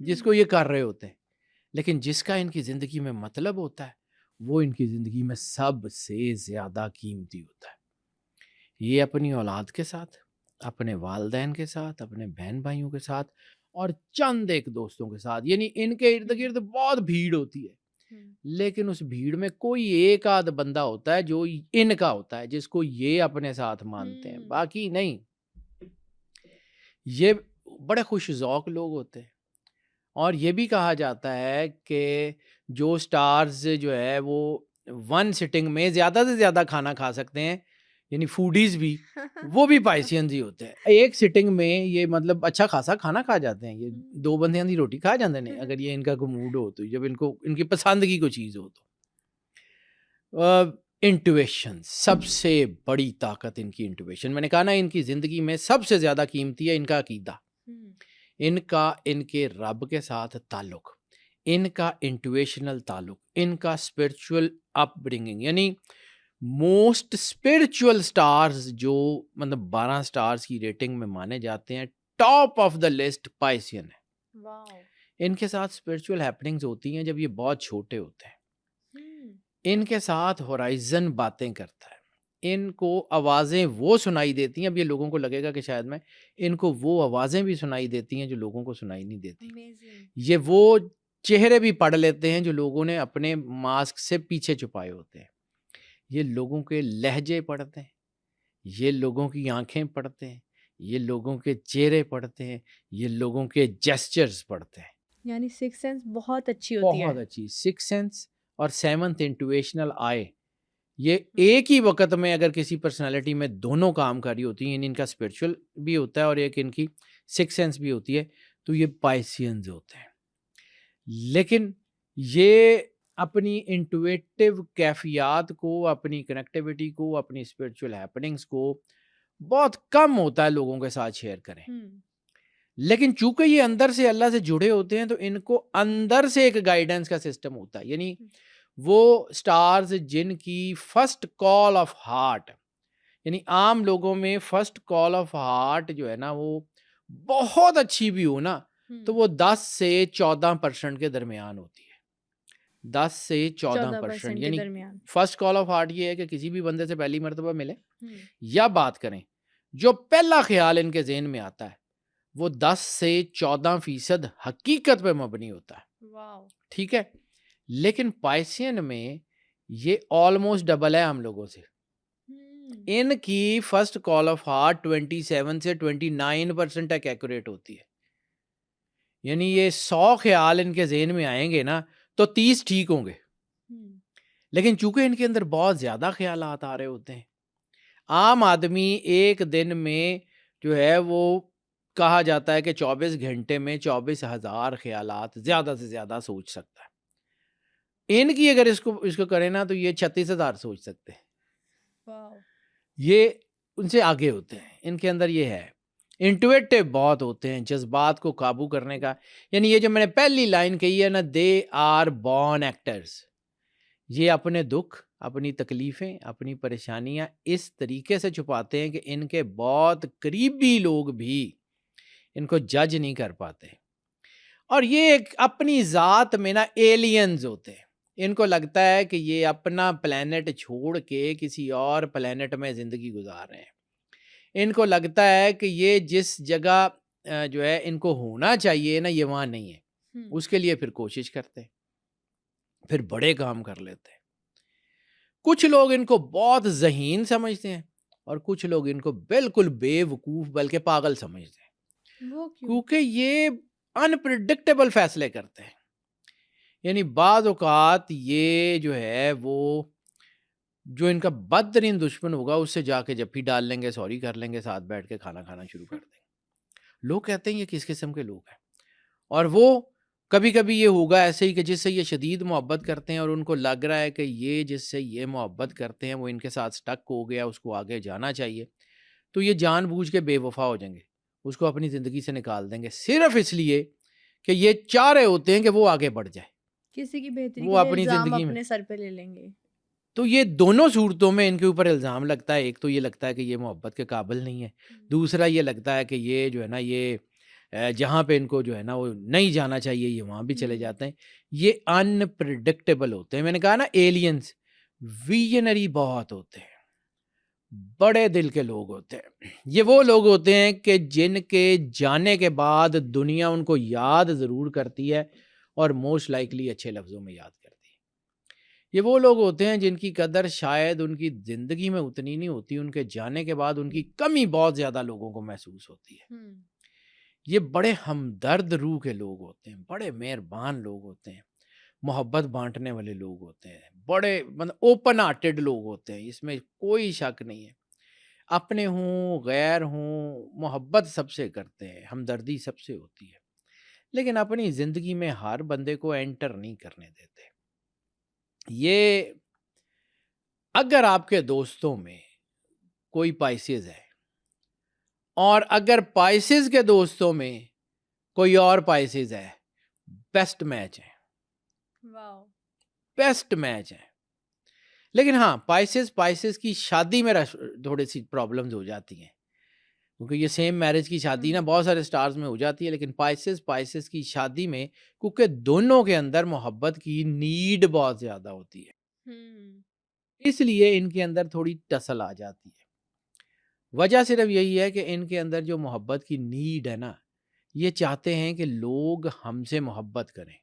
جس کو یہ کر رہے ہوتے ہیں، لیکن جس کا ان کی زندگی میں مطلب ہوتا ہے وہ ان کی زندگی میں سب سے زیادہ قیمتی ہوتا ہے۔ یہ اپنی اولاد کے ساتھ، اپنے والدین کے ساتھ، اپنے بہن بھائیوں کے ساتھ اور چند ایک دوستوں کے ساتھ، یعنی ان کے ارد گرد بہت بھیڑ ہوتی ہے، لیکن اس بھیڑ میں کوئی ایک آدھ بندہ ہوتا ہے جو ان کا ہوتا ہے، جس کو یہ اپنے ساتھ مانتے ہیں، باقی نہیں۔ یہ بڑے خوش ذوق لوگ ہوتے ہیں، اور یہ بھی کہا جاتا ہے کہ جو سٹارز جو ہے وہ ون سٹنگ میں زیادہ سے زیادہ کھانا کھا سکتے ہیں، یعنی فوڈیز بھی، وہ بھی پائسینز ہی ہوتے ہیں۔ ایک سٹنگ میں یہ مطلب اچھا خاصا کھانا کھا جاتے ہیں، یہ 2 بندیاں دی روٹی کھا جاتے ہیں اگر یہ ان کا کوئی موڈ ہو تو، جب ان کی پسند کی کوئی چیز ہو تو۔ انٹویشن، سب سے بڑی طاقت ان کی انٹویشن۔ میں نے کہا نا ان کی زندگی میں سب سے زیادہ قیمتی ہے ان کا عقیدہ، ان کا ان کے رب کے ساتھ تعلق، ان کا انٹویشنل تعلق، ان کا اسپرچول اپ برنگنگ، یعنی موسٹ اسپرچول سٹارز جو مطلب 12 سٹارز کی ریٹنگ میں مانے جاتے ہیں، ٹاپ آف دا لسٹ پائسین ہے۔ ان کے ساتھ اسپرچول ہیپننگز ہوتی ہیں جب یہ بہت چھوٹے ہوتے ہیں، ان کے ساتھ ہورائزن باتیں کرتا ہے، ان کو آوازیں وہ سنائی دیتی ہیں، اب یہ لوگوں کو لگے گا کہ شاید میں، ان کو وہ آوازیں بھی سنائی دیتی ہیں جو لوگوں کو سنائی نہیں دیتی، یہ وہ چہرے بھی پڑھ لیتے ہیں جو لوگوں نے اپنے ماسک سے پیچھے چھپائے ہوتے ہیں، یہ لوگوں کے لہجے پڑھتے ہیں، یہ لوگوں کی آنکھیں پڑھتے ہیں، یہ لوگوں کے چہرے پڑھتے ہیں، یہ لوگوں کے جیسچرز پڑھتے ہیں۔ یعنی سکس سینس بہت اچھی ہوتی ہے، بہت اچھی سکس سینس اور سیونتھ انٹویشنل آئے، یہ ایک ہی وقت میں اگر کسی پرسنالٹی میں دونوں کام کر رہی ہوتی ہیں، یعنی ان کا اسپرچول بھی ہوتا ہے اور ایک ان کی سکس سینس بھی ہوتی ہے، تو یہ پائسینز ہوتے ہیں۔ لیکن یہ اپنی انٹویٹیو کیفیات کو، اپنی کنیکٹیوٹی کو، اپنی اسپرچول ہیپننگز کو بہت کم ہوتا ہے لوگوں کے ساتھ شیئر کریں، لیکن چونکہ یہ اندر سے اللہ سے جڑے ہوتے ہیں تو ان کو اندر سے ایک گائیڈنس کا سسٹم ہوتا ہے، یعنی وہ سٹارز جن کی فرسٹ کال آف ہارٹ، یعنی عام لوگوں میں فرسٹ کال آف ہارٹ جو ہے نا وہ بہت اچھی بھی ہو نا تو وہ 10 سے 14% کے درمیان ہوتی ہے، 10 سے 14%، یعنی فرسٹ کال آف ہارٹ یہ ہے کہ کسی بھی بندے سے پہلی مرتبہ ملے یا بات کریں، جو پہلا خیال ان کے ذہن میں آتا ہے وہ 10 سے 14% حقیقت پہ مبنی ہوتا ہے، ٹھیک ہے۔ لیکن پائسین میں یہ آلموسٹ ڈبل ہے ہم لوگوں سے، ان کی فرسٹ کال آف ہارٹ 27 سے 29% تک ایکوریٹ ہوتی ہے، یعنی یہ 100 خیال ان کے ذہن میں آئیں گے نا تو 30 ٹھیک ہوں گے، لیکن چونکہ ان کے اندر بہت زیادہ خیالات آ رہے ہوتے ہیں، عام آدمی ایک دن میں جو ہے وہ کہا جاتا ہے کہ 24 گھنٹے میں 24,000 خیالات زیادہ سے زیادہ سوچ سکتا ہے، ان کی اگر اس کو کریں نا تو یہ 36,000 سوچ سکتے ہیں، یہ ان سے آگے ہوتے ہیں، ان کے اندر یہ ہے، انٹویٹیو بہت ہوتے ہیں، جذبات کو قابو کرنے کا، یعنی یہ جو میں نے پہلی لائن کہی ہے نا، دے آر بورن ایکٹرز، یہ اپنے دکھ، اپنی تکلیفیں، اپنی پریشانیاں اس طریقے سے چھپاتے ہیں کہ ان کے بہت قریبی لوگ بھی ان کو جج نہیں کر پاتے، اور یہ ایک اپنی ذات میں نا ایلینز ہوتے ہیں، ان کو لگتا ہے کہ یہ اپنا پلینٹ چھوڑ کے کسی اور پلینٹ میں زندگی گزار رہے ہیں، ان کو لگتا ہے کہ یہ جس جگہ جو ہے ان کو ہونا چاہیے نا یہ وہاں نہیں ہے، اس کے لیے پھر کوشش کرتے ہیں، پھر بڑے کام کر لیتے ہیں۔ کچھ لوگ ان کو بہت ذہین سمجھتے ہیں اور کچھ لوگ ان کو بالکل بے وقوف بلکہ پاگل سمجھتے ہیں، کیونکہ یہ انپریڈکٹیبل فیصلے کرتے ہیں، یعنی بعض اوقات یہ جو ہے وہ جو ان کا بدترین دشمن ہوگا اس سے جا کے جپھی ڈال لیں گے، سوری کر لیں گے، ساتھ بیٹھ کے کھانا کھانا شروع کر دیں گے۔ لوگ کہتے ہیں یہ کس قسم کے لوگ ہیں، اور وہ کبھی کبھی یہ ہوگا ایسے ہی کہ جس سے یہ شدید محبت کرتے ہیں اور ان کو لگ رہا ہے کہ یہ جس سے یہ محبت کرتے ہیں وہ ان کے ساتھ سٹک ہو گیا، اس کو آگے جانا چاہیے، تو یہ جان بوجھ کے بے وفا ہو جائیں گے، اس کو اپنی زندگی سے نکال دیں گے، صرف اس لیے کہ یہ چاہ رہے ہوتے ہیں کہ وہ آگے بڑھ جائے، کسی کی بہتری وہ کے لیے اپنی الزام زندگی میں۔ اپنے سر پہ لے لیں گے۔ تو یہ دونوں صورتوں میں ان کے اوپر الزام لگتا ہے، ایک تو یہ لگتا ہے کہ یہ محبت کے قابل نہیں ہے، دوسرا یہ لگتا ہے کہ یہ جو ہے نا یہ جہاں پہ ان کو جو ہے نا وہ نہیں جانا چاہیے یہ وہاں بھی چلے ہم، جاتے ہیں. یہ انپریڈکٹیبل ہوتے ہیں. میں نے کہا نا ایلینز ویژنری بہت ہوتے ہیں, بڑے دل کے لوگ ہوتے ہیں. یہ وہ لوگ ہوتے ہیں کہ جن کے جانے کے بعد دنیا ان کو یاد ضرور کرتی ہے اور موسٹ لائکلی اچھے لفظوں میں یاد کرتی ہے. یہ وہ لوگ ہوتے ہیں جن کی قدر شاید ان کی زندگی میں اتنی نہیں ہوتی, ان کے جانے کے بعد ان کی کمی بہت زیادہ لوگوں کو محسوس ہوتی ہے. ہم، یہ بڑے ہمدرد روح کے لوگ ہوتے ہیں, بڑے مہربان لوگ ہوتے ہیں, محبت بانٹنے والے لوگ ہوتے ہیں, بڑے مطلب اوپن ہارٹیڈ لوگ ہوتے ہیں, اس میں کوئی شک نہیں ہے. اپنے ہوں غیر ہوں محبت سب سے کرتے ہیں, ہمدردی سب سے ہوتی ہے, لیکن اپنی زندگی میں ہر بندے کو انٹر نہیں کرنے دیتے. یہ اگر آپ کے دوستوں میں کوئی پائسز ہے اور اگر پائسز کے دوستوں میں کوئی اور پائسز ہے, بیسٹ میچ ہے, واو، بیسٹ میچ ہے. لیکن ہاں پائسز کی شادی میں تھوڑی سی پرابلمز ہو جاتی ہیں, کیونکہ یہ سیم میرج کی شادی نا ہم، بہت سارے سٹارز میں ہو جاتی ہے, لیکن پائسز کی شادی میں کیونکہ دونوں کے اندر محبت کی نیڈ بہت زیادہ ہوتی ہے, ہم، اس لیے ان کے اندر تھوڑی ٹسل آ جاتی ہے. وجہ صرف یہی ہے کہ ان کے اندر جو محبت کی نیڈ ہے نا, یہ چاہتے ہیں کہ لوگ ہم سے محبت کریں.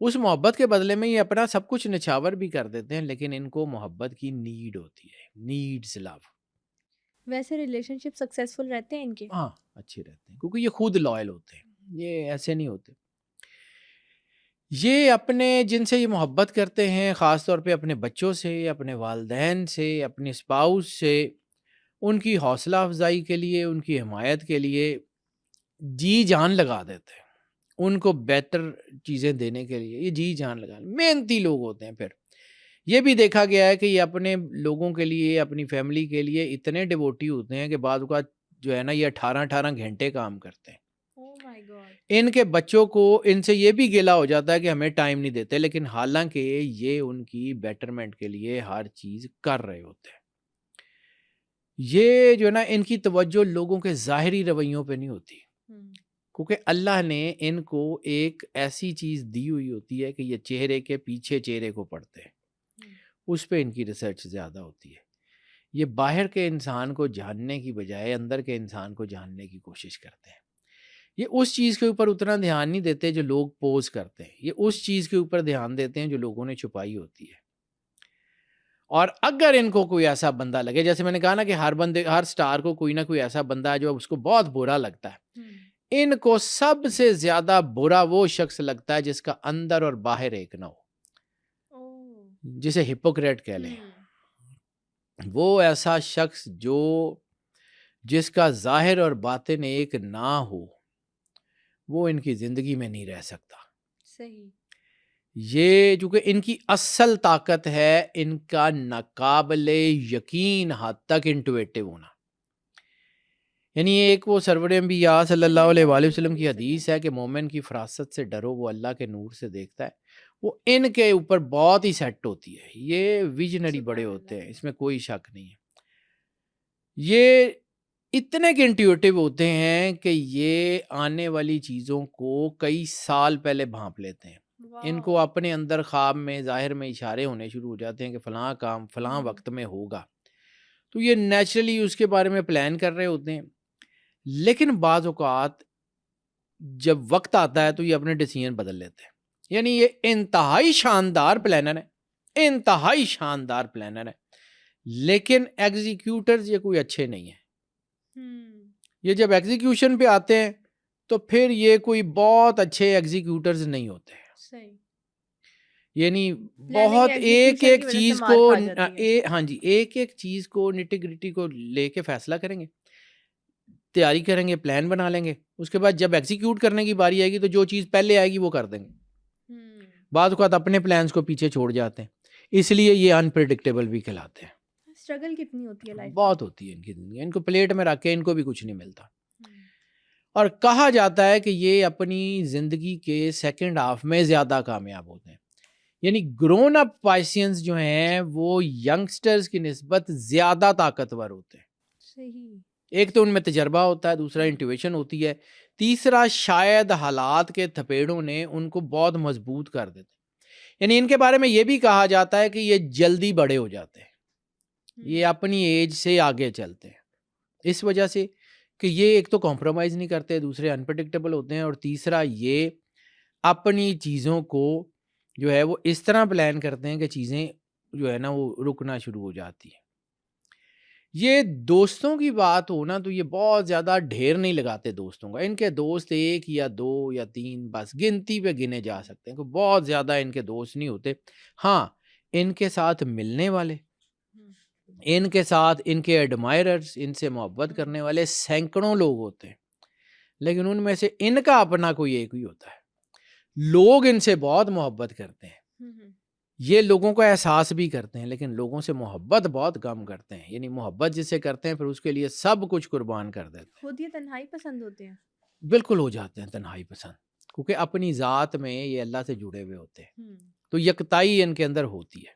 اس محبت کے بدلے میں یہ اپنا سب کچھ نچھاور بھی کر دیتے ہیں, لیکن ان کو محبت کی نیڈ ہوتی ہے, نیڈز لو. ویسے ریلیشن شپ سکسیزفل رہتے ہیں ان کے؟ ہاں اچھے رہتے ہیں کیونکہ یہ خود لائل ہوتے ہیں, یہ ایسے نہیں ہوتے. یہ اپنے جن سے یہ محبت کرتے ہیں خاص طور پہ اپنے بچوں سے, اپنے والدین سے, اپنے اسپاؤس سے, ان کی حوصلہ افزائی کے لیے, ان کی حمایت کے لیے جی جان لگا دیتے ہیں. ان کو بیٹر چیزیں دینے کے لیے یہ جی جان لگا, محنتی لوگ ہوتے ہیں. پھر یہ بھی دیکھا گیا ہے کہ یہ اپنے لوگوں کے لیے, اپنی فیملی کے لیے اتنے ڈیووٹی ہوتے ہیں کہ بعض اوقات جو ہے نا یہ 18 گھنٹے کام کرتے ہیں. او مائی گاڈ. ان کے بچوں کو ان سے یہ بھی گلا ہو جاتا ہے کہ ہمیں ٹائم نہیں دیتے, لیکن حالانکہ یہ ان کی بیٹرمنٹ کے لیے ہر چیز کر رہے ہوتے ہیں. یہ جو ہے نا ان کی توجہ لوگوں کے ظاہری رویوں پہ نہیں ہوتی, کیونکہ اللہ نے ان کو ایک ایسی چیز دی ہوئی ہوتی ہے کہ یہ چہرے کے پیچھے چہرے کو پڑھتے ہیں, اس پہ ان کی ریسرچ زیادہ ہوتی ہے. یہ باہر کے انسان کو جاننے کی بجائے اندر کے انسان کو جاننے کی کوشش کرتے ہیں. یہ اس چیز کے اوپر اتنا دھیان نہیں دیتے جو لوگ پوز کرتے ہیں, یہ اس چیز کے اوپر دھیان دیتے ہیں جو لوگوں نے چھپائی ہوتی ہے. اور اگر ان کو کوئی ایسا بندہ لگے, جیسے میں نے کہا نا کہ ہر سٹار کو کوئی نہ کوئی ایسا بندہ ہے جو اس کو بہت برا لگتا ہے, ان کو سب سے زیادہ برا وہ شخص لگتا ہے جس کا اندر اور باہر ایک نہ ہو, جسے ہپوکریٹ کہہ لیں. وہ ایسا شخص جس کا ظاہر اور باطن ایک نہ ہو, وہ ان کی زندگی میں نہیں رہ سکتا. صحیح. یہ چونکہ ان کی اصل طاقت ہے ان کا ناقابل یقین حد تک انٹویٹو ہونا. یعنی ایک وہ سرور انبیاء صلی اللہ علیہ وآلہ وسلم کی حدیث ہے کہ مومن کی فراست سے ڈرو, وہ اللہ کے نور سے دیکھتا ہے. وہ ان کے اوپر بہت ہی سیٹ ہوتی ہے. یہ ویژنری بڑے ہوتے ہیں, اس میں کوئی شک نہیں ہے. یہ اتنے کے انٹیوٹیو ہوتے ہیں کہ یہ آنے والی چیزوں کو کئی سال پہلے بھانپ لیتے ہیں. ان کو اپنے اندر خواب میں ظاہر میں اشارے ہونے شروع ہو جاتے ہیں کہ فلاں کام فلاں وقت میں ہوگا, تو یہ نیچرلی اس کے بارے میں پلان کر رہے ہوتے ہیں. لیکن بعض اوقات جب وقت آتا ہے تو یہ اپنے ڈیسیژن بدل لیتے ہیں. یعنی یہ انتہائی شاندار پلانر ہے, انتہائی شاندار پلانر ہے, لیکن ایگزیکیوٹرز یہ کوئی اچھے نہیں ہیں. یہ جب ایگزیکیوشن پہ آتے ہیں تو پھر یہ کوئی بہت اچھے ایگزیکیوٹرز نہیں ہوتے ہیں. صحیح. یعنی بہت ایک چیز کو ہاں جی ایک چیز کو نٹی گریٹی کو لے کے فیصلہ کریں گے, تیاری کریں گے, پلان بنا لیں گے, اس کے بعد جب ایگزیکیوٹ کرنے کی باری آئے گی تو جو چیز پہلے آئے گی وہ کر دیں گے. بعض اوقات اپنے پلانز کو پیچھے چھوڑ جاتے ہیں, اس لیے یہ انپریڈکٹیبل بھی کہلاتے ہیں. اسٹرگل کتنی ہوتی ہے لائف بہت ہوتی ہے ان کی زندگی, ان کو پلیٹ میں رکھ کے ان کو بھی کچھ نہیں ملتا. اور کہا جاتا ہے کہ یہ اپنی زندگی کے سیکنڈ ہاف میں زیادہ کامیاب ہوتے ہیں. یعنی گرون اپ پائسینز جو ہیں وہ ینگسٹرز کی نسبت زیادہ طاقتور ہوتے ہیں. صحیح. ایک تو ان میں تجربہ ہوتا ہے, دوسرا انٹویشن ہوتی ہے, تیسرا شاید حالات کے تھپیڑوں نے ان کو بہت مضبوط کر دیتے، یعنی ان کے بارے میں یہ بھی کہا جاتا ہے کہ یہ جلدی بڑے ہو جاتے ہیں، یہ اپنی ایج سے آگے چلتے ہیں، اس وجہ سے کہ یہ ایک تو کمپرومائز نہیں کرتے، دوسرے انپریڈکٹیبل ہوتے ہیں، اور تیسرا یہ اپنی چیزوں کو جو ہے وہ اس طرح پلان کرتے ہیں کہ چیزیں جو ہے نا وہ رکنا شروع ہو جاتی ہیں۔ یہ دوستوں کی بات ہو نا تو یہ بہت زیادہ ڈھیر نہیں لگاتے دوستوں کا، ان کے دوست ایک یا دو یا تین بس گنتی پہ گنے جا سکتے ہیں، بہت زیادہ ان کے دوست نہیں ہوتے۔ ہاں ان کے ساتھ ملنے والے، ان کے ساتھ ان کے ایڈمائررز، ان سے محبت کرنے والے سینکڑوں لوگ ہوتے ہیں، لیکن ان میں سے ان کا اپنا کوئی ایک ہی ہوتا ہے۔ لوگ ان سے بہت محبت کرتے ہیں، یہ لوگوں کا احساس بھی کرتے ہیں، لیکن لوگوں سے محبت بہت کم کرتے ہیں، یعنی محبت جس سے کرتے ہیں پھر اس کے لیے سب کچھ قربان کر دیتے ہیں۔ خود یہ تنہائی پسند ہوتے ہیں۔ بالکل ہو جاتے ہیں تنہائی پسند، کیونکہ اپنی ذات میں یہ اللہ سے جڑے ہوئے ہوتے ہیں، تو یکتائی ان کے اندر ہوتی ہے۔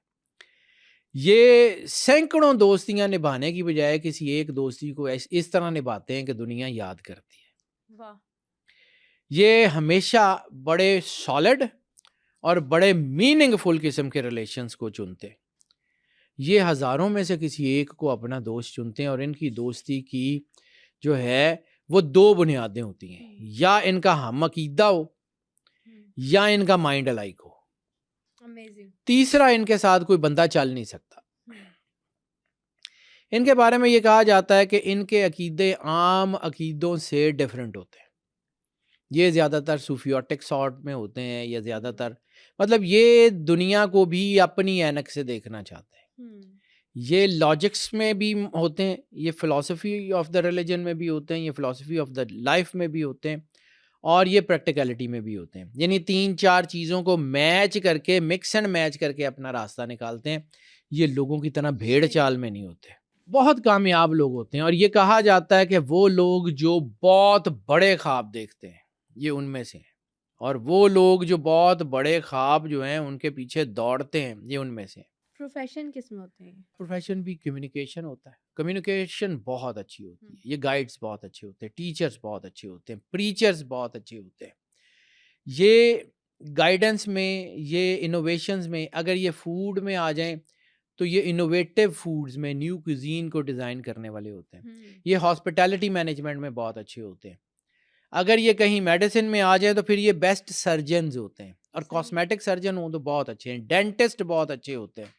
یہ سینکڑوں دوستیاں نبھانے کی بجائے کسی ایک دوستی کو اس طرح نبھاتے ہیں کہ دنیا یاد کرتی ہے۔ واہ۔ یہ ہمیشہ بڑے سالڈ اور بڑے میننگ فل قسم کے ریلیشنز کو چنتے ہیں۔ یہ ہزاروں میں سے کسی ایک کو اپنا دوست چنتے ہیں، اور ان کی دوستی کی جو ہے وہ دو بنیادیں ہوتی ہیں، یا ان کا ہم عقیدہ ہو یا ان کا مائنڈ الائک ہو، تیسرا ان کے ساتھ کوئی بندہ چل نہیں سکتا۔ ان کے بارے میں یہ کہا جاتا ہے کہ ان کے عقیدے عام عقیدوں سے ڈیفرنٹ ہوتے ہیں، یہ زیادہ تر صوفیوٹک سارٹ میں ہوتے ہیں، یا زیادہ تر مطلب یہ دنیا کو بھی اپنی اینک سے دیکھنا چاہتے ہیں، یہ لاجکس میں بھی ہوتے ہیں، یہ فلسفی آف دا ریلیجن میں بھی ہوتے ہیں، یہ فلسفی آف دا لائف میں بھی ہوتے ہیں، اور یہ پریکٹیکلٹی میں بھی ہوتے ہیں، یعنی تین چار چیزوں کو میچ کر کے مکس اینڈ میچ کر کے اپنا راستہ نکالتے ہیں۔ یہ لوگوں کی طرح بھیڑ چال میں نہیں ہوتے، بہت کامیاب لوگ ہوتے ہیں، اور یہ کہا جاتا ہے کہ وہ لوگ جو بہت بڑے خواب دیکھتے ہیں یہ ان میں سے ہیں، اور وہ لوگ جو بہت بڑے خواب جو ہیں ان کے پیچھے دوڑتے ہیں یہ ان میں سے ہیں۔ پروفیشن کس میں ہوتے ہیں؟ پروفیشن بھی کمیونیکیشن ہوتا ہے، کمیونیکیشن بہت اچھی ہوتی ہے، یہ گائیڈز بہت اچھے ہوتے ہیں، ٹیچرز بہت اچھے ہوتے ہیں، پریچرز بہت اچھے ہوتے ہیں۔ یہ گائیڈنس میں، یہ انوویشنز میں، اگر یہ فوڈ میں آ جائیں تو یہ انوویٹیو فوڈز میں نیو کوزین کو ڈیزائن کرنے والے ہوتے ہیں، یہ ہاسپٹیلٹی مینجمنٹ میں بہت اچھے ہوتے ہیں۔ اگر یہ کہیں میڈیسن میں آ جائیں تو پھر یہ بیسٹ سرجنز ہوتے ہیں، اور کاسمیٹک سرجن ہوں تو بہت اچھے ہیں، ڈینٹسٹ بہت اچھے ہوتے ہیں۔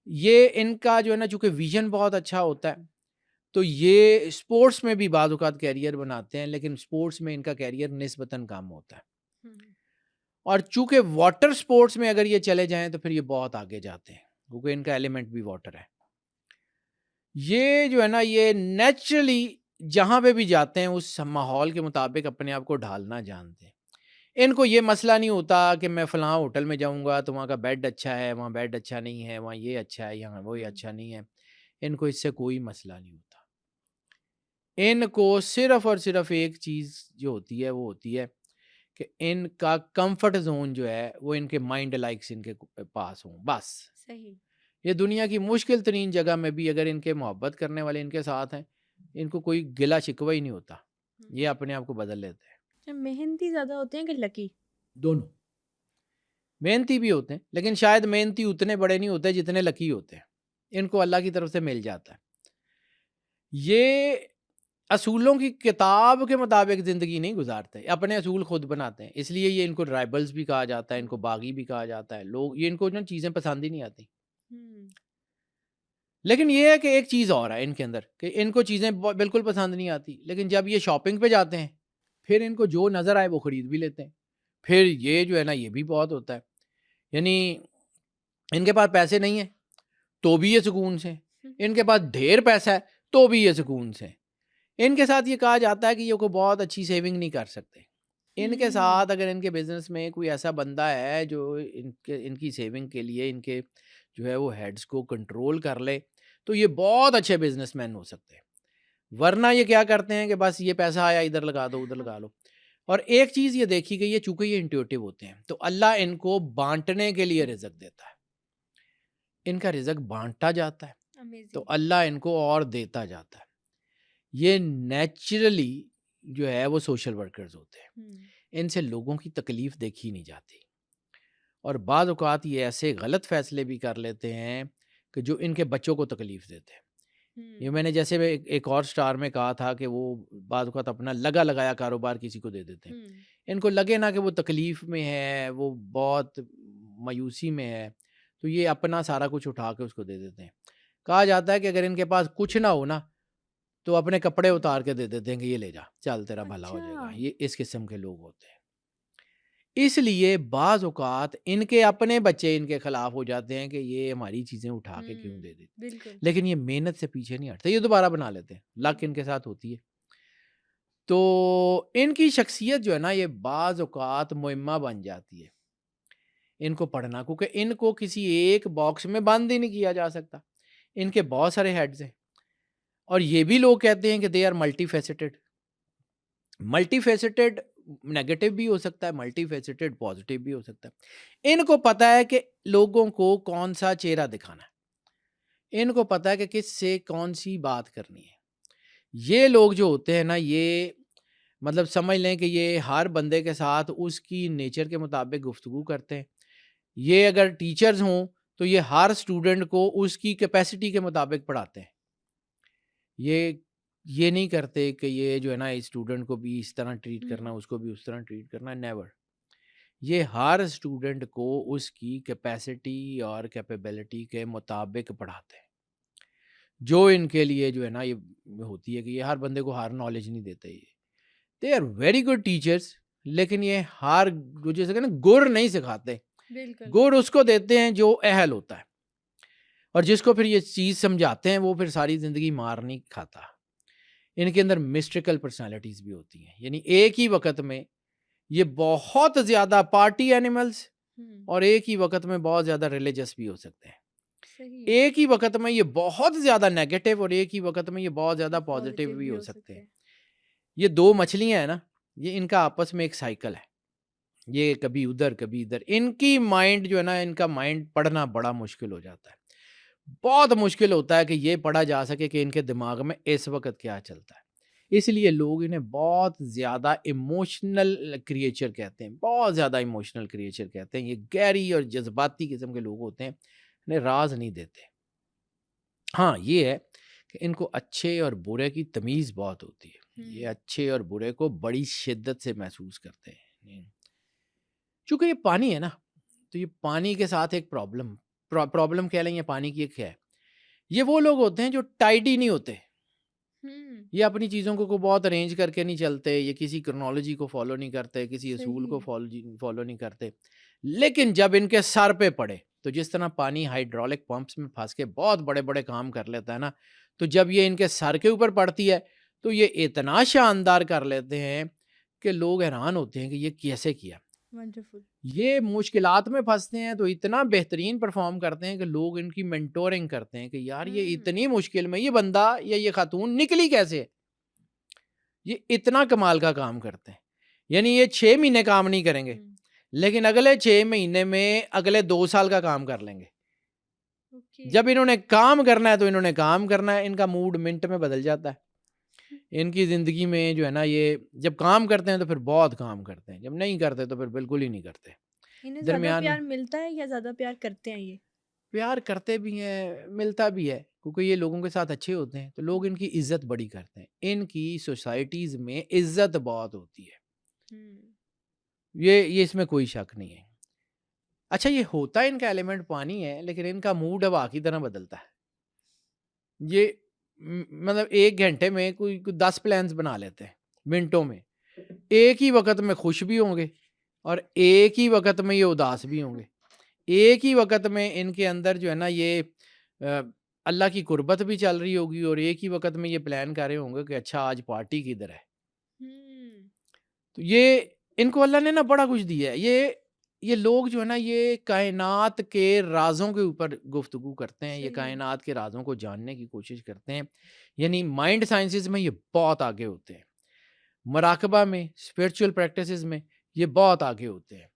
یہ ان کا جو ہے نا چونکہ ویژن بہت اچھا ہوتا ہے تو یہ اسپورٹس میں بھی بعض اوقات کیریئر بناتے ہیں، لیکن اسپورٹس میں ان کا کیریئر نسبتاً کم ہوتا ہے، اور چونکہ واٹر اسپورٹس میں اگر یہ چلے جائیں تو پھر یہ بہت آگے جاتے ہیں، کیونکہ ان کا ایلیمنٹ بھی واٹر ہے۔ یہ جو ہے نا یہ نیچرلی جہاں پہ بھی جاتے ہیں اس ماحول کے مطابق اپنے آپ کو ڈھالنا جانتے ہیں۔ ان کو یہ مسئلہ نہیں ہوتا کہ میں فلاں ہوٹل میں جاؤں گا تو وہاں کا بیڈ اچھا ہے، وہاں بیڈ اچھا نہیں ہے، وہاں یہ اچھا ہے، یہاں وہ اچھا نہیں ہے، ان کو اس سے کوئی مسئلہ نہیں ہوتا۔ ان کو صرف اور صرف ایک چیز جو ہوتی ہے وہ ہوتی ہے کہ ان کا کمفرٹ زون جو ہے وہ ان کے مائنڈ لائکس ان کے پاس ہوں، بس۔ صحیح۔ یہ دنیا کی مشکل ترین جگہ میں بھی اگر ان کے محبت کرنے والے ان کے ساتھ ہیں، ان کو کوئی گلا شکوہ ہی نہیں ہوتا، یہ اپنے آپ کو بدل لیتے ہیں۔ محنتی زیادہ ہوتے ہیں کہ لکی؟ دونوں محنتی بھی ہوتے ہیں، لیکن شاید محنتی اتنے بڑے نہیں ہوتے جتنے لکی ہوتے ہیں، ان کو اللہ کی طرف سے مل جاتا ہے۔ یہ اصولوں کی کتاب کے مطابق زندگی نہیں گزارتے، اپنے اصول خود بناتے ہیں، اس لیے یہ ان کو رائبلز بھی کہا جاتا ہے، ان کو باغی بھی کہا جاتا ہے۔ لوگ یہ ان کو جو چیزیں پسند ہی نہیں آتی، لیکن یہ ہے کہ ایک چیز اور ہے ان کے اندر کہ ان کو چیزیں بالکل پسند نہیں آتی، لیکن جب یہ شاپنگ پہ جاتے ہیں پھر ان کو جو نظر آئے وہ خرید بھی لیتے ہیں۔ پھر یہ جو ہے نا یہ بھی بہت ہوتا ہے، یعنی ان کے پاس پیسے نہیں ہیں تو بھی یہ سکون سے، ان کے پاس ڈھیر پیسہ ہے تو بھی یہ سکون سے۔ ان کے ساتھ یہ کہا جاتا ہے کہ یہ کوئی بہت اچھی سیونگ نہیں کر سکتے۔ ان کے ساتھ اگر ان کے بزنس میں کوئی ایسا بندہ ہے جو ان کی سیونگ کے لیے ان کے جو ہے وہ ہیڈز کو کنٹرول کر لے تو یہ بہت اچھے بزنس مین ہو سکتے ہیں، ورنہ یہ کیا کرتے ہیں کہ بس یہ پیسہ آیا ادھر لگا دو ادھر لگا لو۔ اور ایک چیز یہ دیکھی گئی ہے، چونکہ یہ انٹیوٹیو ہوتے ہیں تو اللہ ان کو بانٹنے کے لیے رزق دیتا ہے، ان کا رزق بانٹا جاتا ہے تو اللہ ان کو اور دیتا جاتا ہے۔ یہ نیچرلی جو ہے وہ سوشل ورکرز ہوتے ہیں، ہوں، ان سے لوگوں کی تکلیف دیکھی نہیں جاتی، اور بعض اوقات یہ ایسے غلط فیصلے بھی کر لیتے ہیں کہ جو ان کے بچوں کو تکلیف دیتے ہیں۔ یہ میں نے جیسے ایک اور سٹار میں کہا تھا کہ وہ بعض اوقات اپنا لگا لگایا کاروبار کسی کو دے دیتے ہیں، ان کو لگے نا کہ وہ تکلیف میں ہے، وہ بہت مایوسی میں ہے، تو یہ اپنا سارا کچھ اٹھا کے اس کو دے دیتے ہیں۔ کہا جاتا ہے کہ اگر ان کے پاس کچھ نہ ہو نا تو اپنے کپڑے اتار کے دے دیتے ہیں کہ یہ لے جا، چل تیرا بھلا ہو جائے گا۔ اچھا، یہ اس قسم کے لوگ ہوتے ہیں۔ اس لیے بعض اوقات ان کے اپنے بچے ان کے خلاف ہو جاتے ہیں کہ یہ ہماری چیزیں اٹھا کے کیوں دے دیتے، بالکل، لیکن یہ محنت سے پیچھے نہیں ہٹتے، یہ دوبارہ بنا لیتے ہیں، لک ان کے ساتھ ہوتی ہے۔ تو ان کی شخصیت جو ہے نا یہ بعض اوقات مہمہ بن جاتی ہے ان کو پڑھنا، کیونکہ ان کو کسی ایک باکس میں بند ہی نہیں کیا جا سکتا، ان کے بہت سارے ہیڈز ہیں، اور یہ بھی لوگ کہتے ہیں کہ they are multifaceted. Multifaceted negative بھی ہو سکتا ہے، ملٹی فیسٹڈ پازیٹیو بھی ہو سکتا ہے۔ ان کو پتا ہے کہ لوگوں کو کون سا چہرہ دکھانا ہے، ان کو پتا ہے کہ کس سے کون سی بات کرنی ہے۔ یہ لوگ جو ہوتے ہیں نا یہ مطلب سمجھ لیں کہ یہ ہر بندے کے ساتھ اس کی نیچر کے مطابق گفتگو کرتے ہیں۔ یہ اگر ٹیچرز ہوں تو یہ ہر اسٹوڈنٹ کو اس کی کیپیسٹی کے مطابق پڑھاتے ہیں۔ یہ نہیں کرتے کہ یہ جو ہے نا اسٹوڈنٹ کو بھی اس طرح ٹریٹ کرنا، اس کو بھی اس طرح ٹریٹ کرنا، نیور۔ یہ ہر اسٹوڈنٹ کو اس کی کیپیسٹی اور کیپیبلٹی کے مطابق پڑھاتے ہیں، جو ان کے لیے جو ہے نا یہ ہوتی ہے کہ یہ ہر بندے کو ہر نالج نہیں دیتے۔ یہ they are very good teachers, لیکن یہ ہر جیسے کہ نا گر نہیں سکھاتے، بالکل، گر اس کو دیتے ہیں جو اہل ہوتا ہے، اور جس کو پھر یہ چیز سمجھاتے ہیں وہ پھر ساری زندگی مار نہیں کھاتا۔ ان کے اندر مسٹیکل پرسنالٹیز بھی ہوتی ہیں، یعنی ایک ہی وقت میں یہ بہت زیادہ پارٹی اینیملز اور ایک ہی وقت میں بہت زیادہ ریلیجس بھی ہو سکتے ہیں، صحیح، ایک ہی وقت میں یہ بہت زیادہ نیگیٹو اور ایک ہی وقت میں یہ بہت زیادہ پازیٹیو بھی ہو سکتے ہیں۔ یہ دو مچھلیاں ہیں نا، یہ ان کا آپس میں ایک سائیکل ہے، یہ کبھی ادھر کبھی ادھر۔ ان کی مائنڈ جو ہے نا، ان کا مائنڈ پڑھنا بڑا مشکل ہو جاتا ہے، بہت مشکل ہوتا ہے کہ یہ پڑھا جا سکے کہ ان کے دماغ میں اس وقت کیا چلتا ہے۔ اس لیے لوگ انہیں بہت زیادہ ایموشنل کریچر کہتے ہیں، بہت زیادہ ایموشنل کریچر کہتے ہیں۔ یہ گہری اور جذباتی قسم کے لوگ ہوتے ہیں، انہیں راز نہیں دیتے۔ ہاں یہ ہے کہ ان کو اچھے اور برے کی تمیز بہت ہوتی ہے، یہ اچھے اور برے کو بڑی شدت سے محسوس کرتے ہیں۔ چونکہ یہ پانی ہے نا، تو یہ پانی کے ساتھ ایک پرابلم کہہ لیں، یہ پانی کی ایک ہے، یہ وہ لوگ ہوتے ہیں جو ٹائڈی نہیں ہوتے، یہ اپنی چیزوں کو بہت ارینج کر کے نہیں چلتے، یہ کسی کرنالوجی کو فالو نہیں کرتے، کسی اصول کو فالو نہیں کرتے، لیکن جب ان کے سر پہ پڑے تو جس طرح پانی ہائیڈرولک پمپس میں پھنس کے بہت بڑے بڑے کام کر لیتا ہے نا، تو جب یہ ان کے سر کے اوپر پڑتی ہے تو یہ اتنا شاندار کر لیتے ہیں کہ لوگ حیران ہوتے ہیں کہ یہ کیسے کیا۔ یہ مشکلات میں پھنستے ہیں تو اتنا بہترین پرفارم کرتے ہیں کہ لوگ ان کی مینٹورنگ کرتے ہیں کہ یار یہ اتنی مشکل میں یہ بندہ یا یہ خاتون نکلی کیسے، یہ اتنا کمال کا کام کرتے ہیں۔ یعنی یہ 6 مہینے کام نہیں کریں گے، لیکن اگلے 6 مہینے میں اگلے 2 سال کا کام کر لیں گے۔ جب انہوں نے کام کرنا ہے تو انہوں نے کام کرنا ہے، ان کا موڈ منٹ میں بدل جاتا ہے۔ ان کی زندگی میں جو ہے نا یہ جب کام کرتے ہیں تو پھر بہت کام کرتے ہیں، جب نہیں کرتے تو پھر بالکل ہی نہیں کرتے۔ انہیں زیادہ پیار ملتا ہے یا زیادہ پیار کرتے ہیں؟ یہ پیار کرتے بھی ہیں، ملتا بھی ہے، کیونکہ یہ لوگوں کے ساتھ اچھے ہوتے ہیں تو لوگ ان کی عزت بڑی کرتے ہیں، ان کی سوسائٹیز میں عزت بہت ہوتی ہے، یہ اس میں کوئی شک نہیں ہے۔ اچھا یہ ہوتا ہے ان کا ایلیمنٹ پانی ہے، لیکن ان کا موڈ ہوا کی طرح بدلتا ہے۔ یہ مطلب 1 گھنٹے میں کوئی 10 پلانز بنا لیتے ہیں منٹوں میں، ایک ہی وقت میں خوش بھی ہوں گے اور ایک ہی وقت میں یہ اداس بھی ہوں گے، ایک ہی وقت میں ان کے اندر جو ہے نا یہ اللہ کی قربت بھی چل رہی ہوگی اور ایک ہی وقت میں یہ پلان کر رہے ہوں گے کہ اچھا آج پارٹی کدھر ہے۔ تو یہ ان کو اللہ نے نا بڑا کچھ دیا ہے۔ یہ لوگ جو ہے نا یہ کائنات کے رازوں کے اوپر گفتگو کرتے ہیں، یہ کائنات کے رازوں کو جاننے کی کوشش کرتے ہیں، یعنی مائنڈ سائنسز میں یہ بہت آگے ہوتے ہیں، مراقبہ میں، اسپرچول پریکٹسز میں یہ بہت آگے ہوتے ہیں،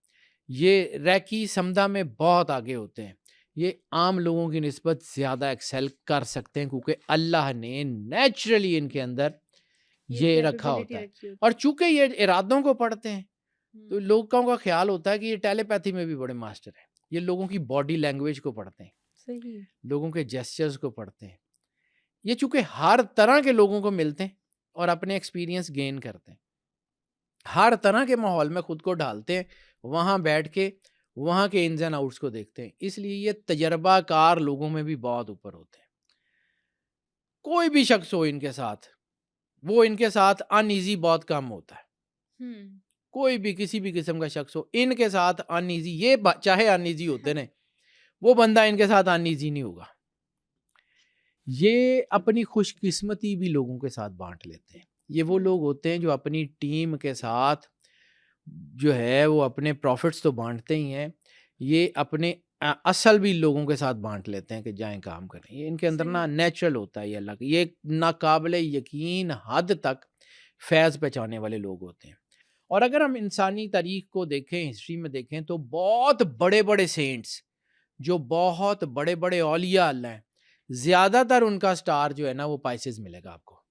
یہ ریکی سمدھا میں بہت آگے ہوتے ہیں، یہ عام لوگوں کی نسبت زیادہ ایکسل کر سکتے ہیں کیونکہ اللہ نے نیچرلی ان کے اندر یہ رکھا ہوتا ہے. اور چونکہ یہ ارادوں کو پڑھتے ہیں تو لوگوں کا خیال ہوتا ہے کہ یہ ٹیلیپیتھی میں بھی بڑے ماسٹر ہیں. یہ لوگوں کی باڈی لینگویج کو پڑھتے ہیں, صحیح, لوگوں کے جیسچرز کو پڑھتے ہیں. یہ چونکہ ہر طرح کے لوگوں کو ملتے ہیں اور اپنے ایکسپیرینس گین کرتے ہیں, ہر طرح کے ماحول میں خود کو ڈالتے ہیں, وہاں بیٹھ کے وہاں کے انز اینڈ آؤٹس کو دیکھتے ہیں. اس لیے یہ تجربہ کار لوگوں میں بھی بہت اوپر ہوتے ہیں. کوئی بھی شخص ہو ان کے ساتھ, وہ ان کے ساتھ ان ایزی بہت کم ہوتا ہے. کوئی بھی کسی بھی قسم کا شخص ہو ان کے ساتھ ان ایزی, یہ چاہے ان ایزی ہوتے نا, وہ بندہ ان کے ساتھ ان ایزی نہیں ہوگا. یہ اپنی خوش قسمتی بھی لوگوں کے ساتھ بانٹ لیتے ہیں. یہ وہ لوگ ہوتے ہیں جو اپنی ٹیم کے ساتھ جو ہے وہ اپنے پروفٹس تو بانٹتے ہی ہیں, یہ اپنے اصل بھی لوگوں کے ساتھ بانٹ لیتے ہیں کہ جائیں کام کریں. یہ ان کے اندر نا نیچرل ہوتا ہے, یہ اللہ کا, یہ ناقابل یقین حد تک فیض پہنچانے والے لوگ ہوتے ہیں. اور اگر ہم انسانی تاریخ کو دیکھیں, ہسٹری میں دیکھیں, تو بہت بڑے بڑے سینٹس جو بہت بڑے بڑے اولیاء اللہ ہیں, زیادہ تر ان کا سٹار جو ہے نا وہ پائسز ملے گا آپ کو.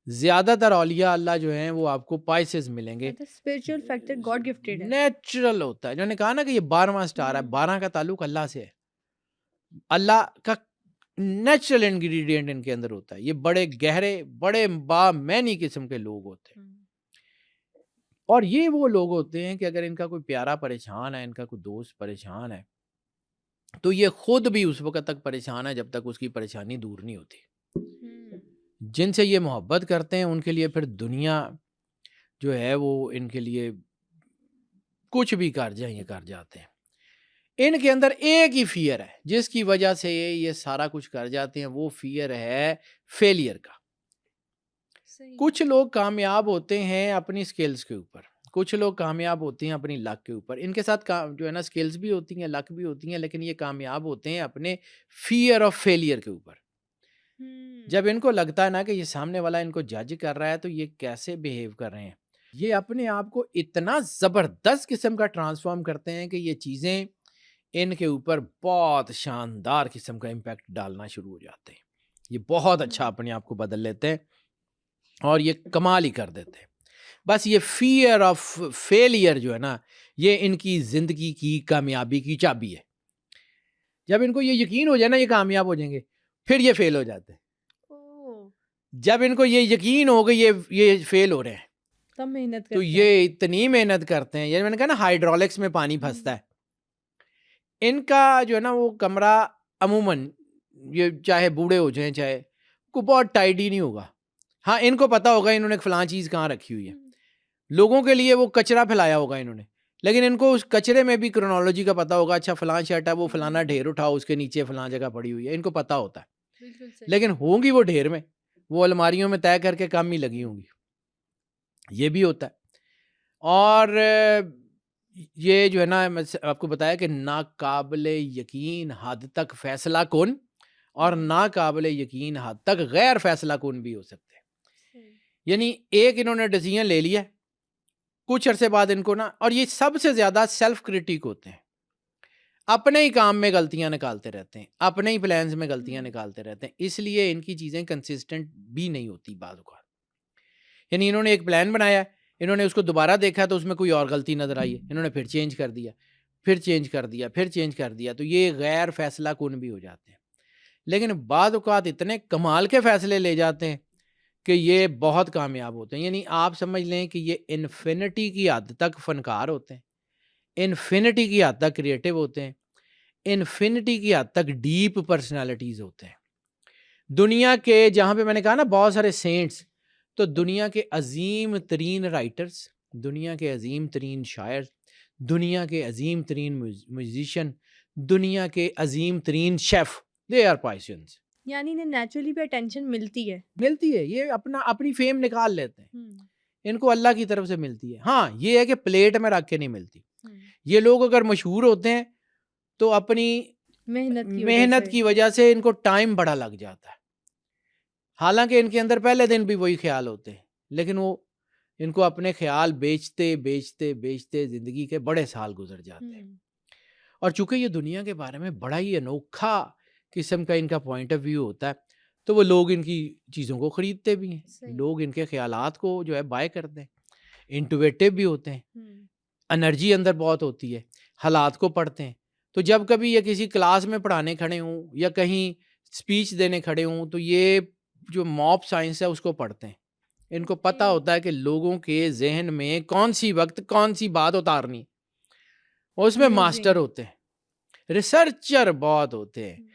زیادہ تر اولیاء اللہ جو ہیں وہ آپ کو پائسز ملیں گے. اسپرچوئل فیکٹر گاڈ گفٹڈ ہے, نیچرل ہوتا ہے. جو نے کہا نا کہ یہ 12واں سٹار ہے, 12 کا تعلق اللہ سے ہے. اللہ کا نیچرل انگریڈینٹ ان کے اندر ہوتا ہے. یہ بڑے گہرے, بڑے بامعنی قسم کے لوگ ہوتے ہیں. اور یہ وہ لوگ ہوتے ہیں کہ اگر ان کا کوئی پیارا پریشان ہے, ان کا کوئی دوست پریشان ہے, تو یہ خود بھی اس وقت تک پریشان ہے جب تک اس کی پریشانی دور نہیں ہوتی. جن سے یہ محبت کرتے ہیں ان کے لیے پھر دنیا جو ہے وہ ان کے لیے کچھ بھی کر جائیں یہ کر جاتے ہیں. ان کے اندر ایک ہی فیئر ہے جس کی وجہ سے یہ سارا کچھ کر جاتے ہیں, وہ فیئر ہے فیلئر کا. کچھ لوگ کامیاب ہوتے ہیں اپنی سکلز کے اوپر, کچھ لوگ کامیاب ہوتے ہیں اپنی لک کے اوپر. ان کے ساتھ جو ہے نا سکلز بھی ہوتی ہیں, لک بھی ہوتی ہیں, لیکن یہ کامیاب ہوتے ہیں اپنے فیئر آف فیلئر کے اوپر. جب ان کو لگتا ہے نا کہ یہ سامنے والا ان کو جج کر رہا ہے تو یہ کیسے بیہیو کر رہے ہیں, یہ اپنے آپ کو اتنا زبردست قسم کا ٹرانسفارم کرتے ہیں کہ یہ چیزیں ان کے اوپر بہت شاندار قسم کا امپیکٹ ڈالنا شروع ہو جاتے ہیں. یہ بہت اچھا اپنے آپ کو بدل لیتے ہیں اور یہ کمال ہی کر دیتے ہیں. بس یہ فیئر آف فیلئر جو ہے نا, یہ ان کی زندگی کی کامیابی کی چابی ہے. جب ان کو یہ یقین ہو جائے نا یہ کامیاب ہو جائیں گے, پھر یہ فیل ہو جاتے ہیں. جب ان کو یہ یقین ہو کہ یہ فیل ہو رہے ہیں تب محنت تو یہ اتنی محنت کرتے ہیں. یہ میں نے کہا نا ہائیڈرولکس میں پانی پھنستا ہے, ان کا جو ہے نا وہ کمرہ عموماً یہ چاہے بوڑھے ہو جائیں چاہے کو بہت ٹائڈی نہیں ہوگا. ہاں ان کو پتا ہوگا انہوں نے فلاں چیز کہاں رکھی ہوئی ہے, لوگوں کے لیے وہ کچرا پھیلایا ہوگا انہوں نے, لیکن ان کو اس کچرے میں بھی کرونالوجی کا پتا ہوگا. اچھا فلاں شرٹ ہے وہ فلانا ڈھیر اٹھاؤ, اس کے نیچے فلاں جگہ پڑی ہوئی ہے, ان کو پتا ہوتا ہے. لیکن ہوں گی وہ ڈھیر میں, وہ الماریوں میں طے کر کے کم ہی لگی ہوں گی. یہ بھی ہوتا ہے. اور یہ جو ہے نا میں آپ کو بتایا کہ ناقابل یقین حد تک فیصلہ کن اور ناقابل یقین حد تک غیر فیصلہ کن بھی ہو سکتے ہیں. یعنی ایک انہوں نے ڈیسیژن لے لیا, کچھ عرصے بعد ان کو نا, اور یہ سب سے زیادہ سیلف کرٹک ہوتے ہیں, اپنے ہی کام میں غلطیاں نکالتے رہتے ہیں, اپنے ہی پلانز میں غلطیاں نکالتے رہتے ہیں. اس لیے ان کی چیزیں کنسسٹنٹ بھی نہیں ہوتی بعض اوقات. یعنی انہوں نے ایک پلان بنایا, انہوں نے اس کو دوبارہ دیکھا تو اس میں کوئی اور غلطی نظر آئی ہے, انہوں نے پھر چینج کر دیا, پھر چینج کر دیا, پھر چینج کر دیا, تو یہ غیر فیصلہ کن بھی ہو جاتے ہیں. لیکن بعض اوقات اتنے کمال کے فیصلے لے جاتے ہیں کہ یہ بہت کامیاب ہوتے ہیں. یعنی آپ سمجھ لیں کہ یہ انفینٹی کی حد تک فنکار ہوتے ہیں, انفینٹی کی حد تک کریٹو ہوتے ہیں, انفینٹی کی حد تک ڈیپ پرسنالٹیز ہوتے ہیں. دنیا کے جہاں پہ میں نے کہا نا بہت سارے سینٹس, تو دنیا کے عظیم ترین رائٹرز, دنیا کے عظیم ترین شاعر, دنیا کے عظیم ترین میوزیشین, دنیا کے عظیم ترین شیف, دے آر پائسنز. یعنی انہیں نیچرلی بھی اٹینشن ملتی ہے, یہ اپنی فیم نکال لیتے ہیں, ان کو اللہ کی طرف سے ملتی ہے. ہاں یہ ہے کہ پلیٹ میں رکھ کے نہیں ملتی. یہ لوگ اگر مشہور ہوتے ہیں تو اپنی محنت کی وجہ سے ان کو ٹائم بڑا لگ جاتا ہے, حالانکہ ان کے اندر پہلے دن بھی وہی خیال ہوتے ہیں, لیکن وہ ان کو اپنے خیال بیچتے بیچتے بیچتے زندگی کے بڑے سال گزر جاتے ہیں. اور چونکہ یہ دنیا کے بارے میں بڑا ہی انوکھا قسم کا ان کا پوائنٹ آف ویو ہوتا ہے, تو وہ لوگ ان کی چیزوں کو خریدتے بھی ہیں, صحیح. لوگ ان کے خیالات کو جو ہے بائے کرتے ہیں, انٹویٹیو بھی ہوتے ہیں, ہم، انرجی اندر بہت ہوتی ہے, حالات کو پڑھتے ہیں. تو جب کبھی یہ کسی کلاس میں پڑھانے کھڑے ہوں یا کہیں اسپیچ دینے کھڑے ہوں تو یہ جو موب سائنس ہے اس کو پڑھتے ہیں. ان کو پتہ اوکے. ہوتا ہے کہ لوگوں کے ذہن میں کون سی وقت کون سی بات اتارنی, اور اس میں ماسٹر Amazing. ہوتے ہیں, ریسرچر بہت ہوتے ہیں. ہم،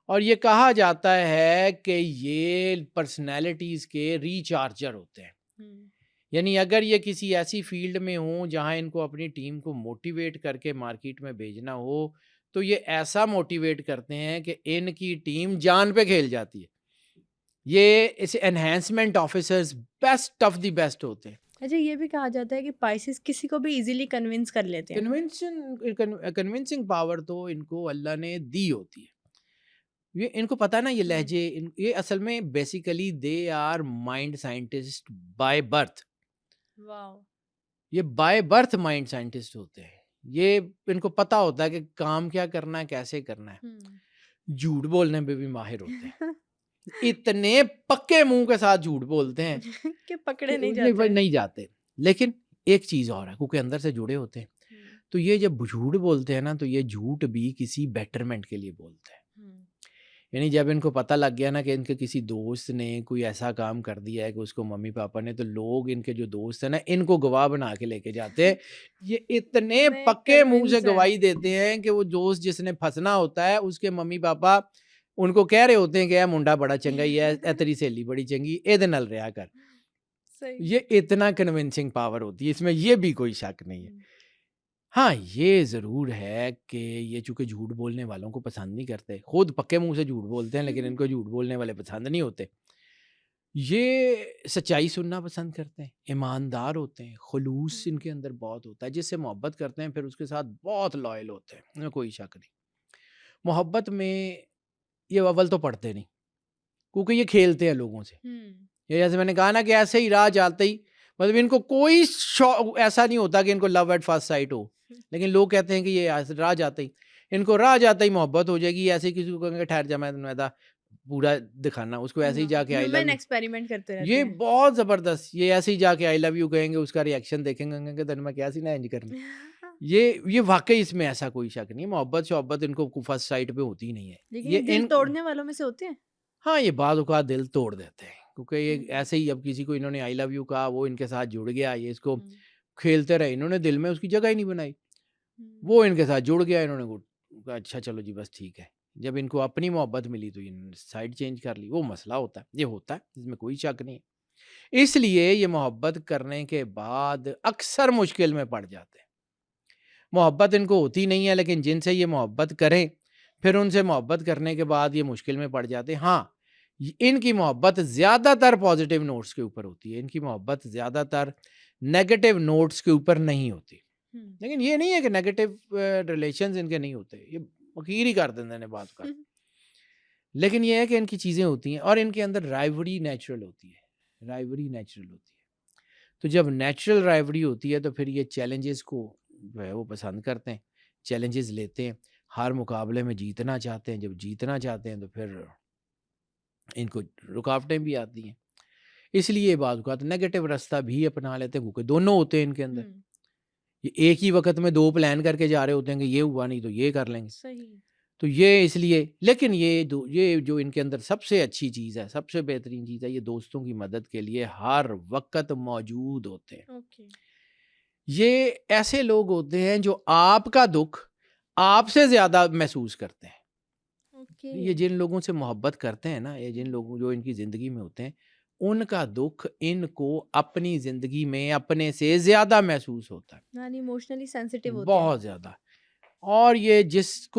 اور یہ کہا جاتا ہے کہ یہ پرسنالٹیز کے ریچارجر ہوتے ہیں. ہم، یعنی اگر یہ کسی ایسی فیلڈ میں ہوں جہاں ان کو اپنی ٹیم کو موٹیویٹ کر کے مارکیٹ میں بھیجنا ہو تو یہ ایسا موٹیویٹ کرتے ہیں کہ ان کی ٹیم جان پہ کھیل جاتی ہے. یہ اس enhancement officers best of the best ہوتے ہیں. اچھا یہ بھی کہا جاتا ہے کہ پائسز کسی کو بھی ایزیلی کنونس کر لیتے ہیں. کنونسنگ پاور تو ان کو اللہ نے دی ہوتی ہے. یہ ان کو پتہ نا یہ لہجے یہ اصل میں basically they are mind scientist by birth. Wow. یہ بائی برتھ مائنڈ سائنٹسٹ ہوتے ہیں. یہ ان کو پتہ ہوتا ہے کہ کام کیا کرنا ہے, کیسے کرنا ہے. جھوٹ بولنے میں بھی ماہر ہوتے ہیں. اتنے پکے منہ کے ساتھ جھوٹ بولتے ہیں کہ پکڑے کہ نہیں جاتے. نہیں جاتے. لیکن ایک چیز اور ہے, کیونکہ اندر سے جڑے ہوتے ہیں تو یہ جب جھوٹ بولتے ہیں نا تو یہ جھوٹ بھی کسی بیٹرمنٹ کے لیے بولتے ہیں. یعنی جب ان کو پتہ لگ گیا نا کہ ان کے کسی دوست نے کوئی ایسا کام کر دیا ہے کہ اس کو ممی پاپا نے, تو لوگ ان کے جو دوست ہیں نا ان کو گواہ بنا کے لے کے جاتے ہیں. یہ اتنے پکے منہ سے گواہی دیتے ہیں کہ وہ دوست جس نے پھنسنا ہوتا ہے اس کے ممی پاپا ان کو کہہ رہے ہوتے ہیں کہ اے منڈا بڑا چنگا ہی ہے, اے تیری سہیلی بڑی چنگی, اے دے نال رہا کر. یہ اتنا کنونسنگ پاور ہوتی ہے, اس میں یہ بھی کوئی شک نہیں ہے. ہاں یہ ضرور ہے کہ یہ چونکہ جھوٹ بولنے والوں کو پسند نہیں کرتے, خود پکے منہ سے جھوٹ بولتے ہیں لیکن ان کو جھوٹ بولنے والے پسند نہیں ہوتے. یہ سچائی سننا پسند کرتے ہیں, ایماندار ہوتے ہیں, خلوص ان کے اندر بہت ہوتا ہے, جس سے محبت کرتے ہیں پھر اس کے ساتھ بہت لائل ہوتے ہیں, ان میں کوئی شک نہیں. محبت میں یہ اول تو پڑھتے نہیں کیونکہ یہ کھیلتے ہیں لوگوں سے. یہ جیسے میں نے کہا نا کہ ایسے ہی راہ جاتے ہی, مطلب ان کو کوئی ایسا نہیں ہوتا کہ ان کو لو ایٹ فرسٹ سائٹ ہو, لیکن لوگ کہتے ہیں کہ یہ راہ جاتے ہی ان کو راہ جاتا ہی محبت ہو جائے گی. ایسے کسی کو کہیں گے ٹھہر جا میں تھا پورا دکھانا, اس کو ایسے ہی جا کے آئی لو یو, ایکسپیریمنٹ کرتے رہتے یہ ہیں. بہت زبردست, یہ ایسے ہی جا کے آئی لو یو کہیں گے, اس کا ریئیکشن دیکھیں گے کہ تن میں کیا سی نہ انج کرنا. یہ واقعی اس میں ایسا کوئی شک نہیں. محبت ان کو فرسٹ سائٹ پہ ہوتی ہی نہیں ہے. لیکن یہ دل توڑنے والوں میں سے ہوتے ہیں. ہاں یہ بعض اوقات دل توڑ دیتے ہیں کیونکہ یہ ایسے ہی اب کسی کو انہوں نے آئی لو یو کہا, وہ ان کے ساتھ جڑ گیا, یہ اس کو کھیلتے رہے, انہوں نے دل میں اس کی جگہ ہی نہیں بنائی, وہ ان کے ساتھ جڑ گیا, انہوں نے کہا اچھا چلو جی بس ٹھیک ہے. جب ان کو اپنی محبت ملی تو انہوں نے سائڈ چینج کر لی. وہ مسئلہ ہوتا ہے, یہ ہوتا ہے, اس میں کوئی شک نہیں ہے. اس لیے یہ محبت کرنے کے بعد اکثر مشکل میں پڑ جاتے ہیں. محبت ان کو ہوتی نہیں ہے, لیکن جن سے یہ محبت کریں پھر ان سے محبت کرنے کے بعد یہ مشکل میں پڑ جاتے ہیں. ہاں ان کی محبت زیادہ تر پازیٹیو نوٹس کے اوپر ہوتی ہے, ان کی محبت زیادہ تر نیگیٹو نوٹس کے اوپر نہیں ہوتی. لیکن یہ نہیں ہے کہ نیگیٹو ریلیشنز ان کے نہیں ہوتے, یہ مخیر ہی کر دیتے ہیں بات کا. لیکن یہ ہے کہ ان کی چیزیں ہوتی ہیں اور ان کے اندر رائیوری نیچرل ہوتی ہے. تو جب نیچرل رائیوری ہوتی ہے تو پھر یہ چیلنجز کو جو ہے وہ پسند کرتے ہیں, چیلنجز لیتے ہیں, ہر مقابلے میں جیتنا چاہتے ہیں. جب جیتنا چاہتے ہیں تو پھر ان کو رکاوٹیں بھی آتی ہیں. اس لیے بعض اوقات نیگیٹو راستہ بھی اپنا لیتے ہیں کیونکہ دونوں ہوتے ہیں ان کے اندر. یہ ایک ہی وقت میں دو پلان کر کے جا رہے ہوتے ہیں کہ یہ ہوا نہیں تو یہ کر لیں گے. تو یہ اس لیے, لیکن یہ جو ان کے اندر سب سے اچھی چیز ہے, سب سے بہترین چیز ہے, یہ دوستوں کی مدد کے لیے ہر وقت موجود ہوتے ہیں. یہ ایسے لوگ ہوتے ہیں جو آپ کا دکھ آپ سے زیادہ محسوس کرتے ہیں. یہ جن لوگوں سے محبت کرتے ہیں نا, یہ جن لوگوں جو ان کی زندگی میں ہوتے ہیں, ان کا دکھ ان کو اپنی زندگی میں اپنے سے زیادہ محسوس ہوتا ہے, یعنی ایموشنلی سینسیٹیو ہوتے ہیں بہت زیادہ. اور یہ جس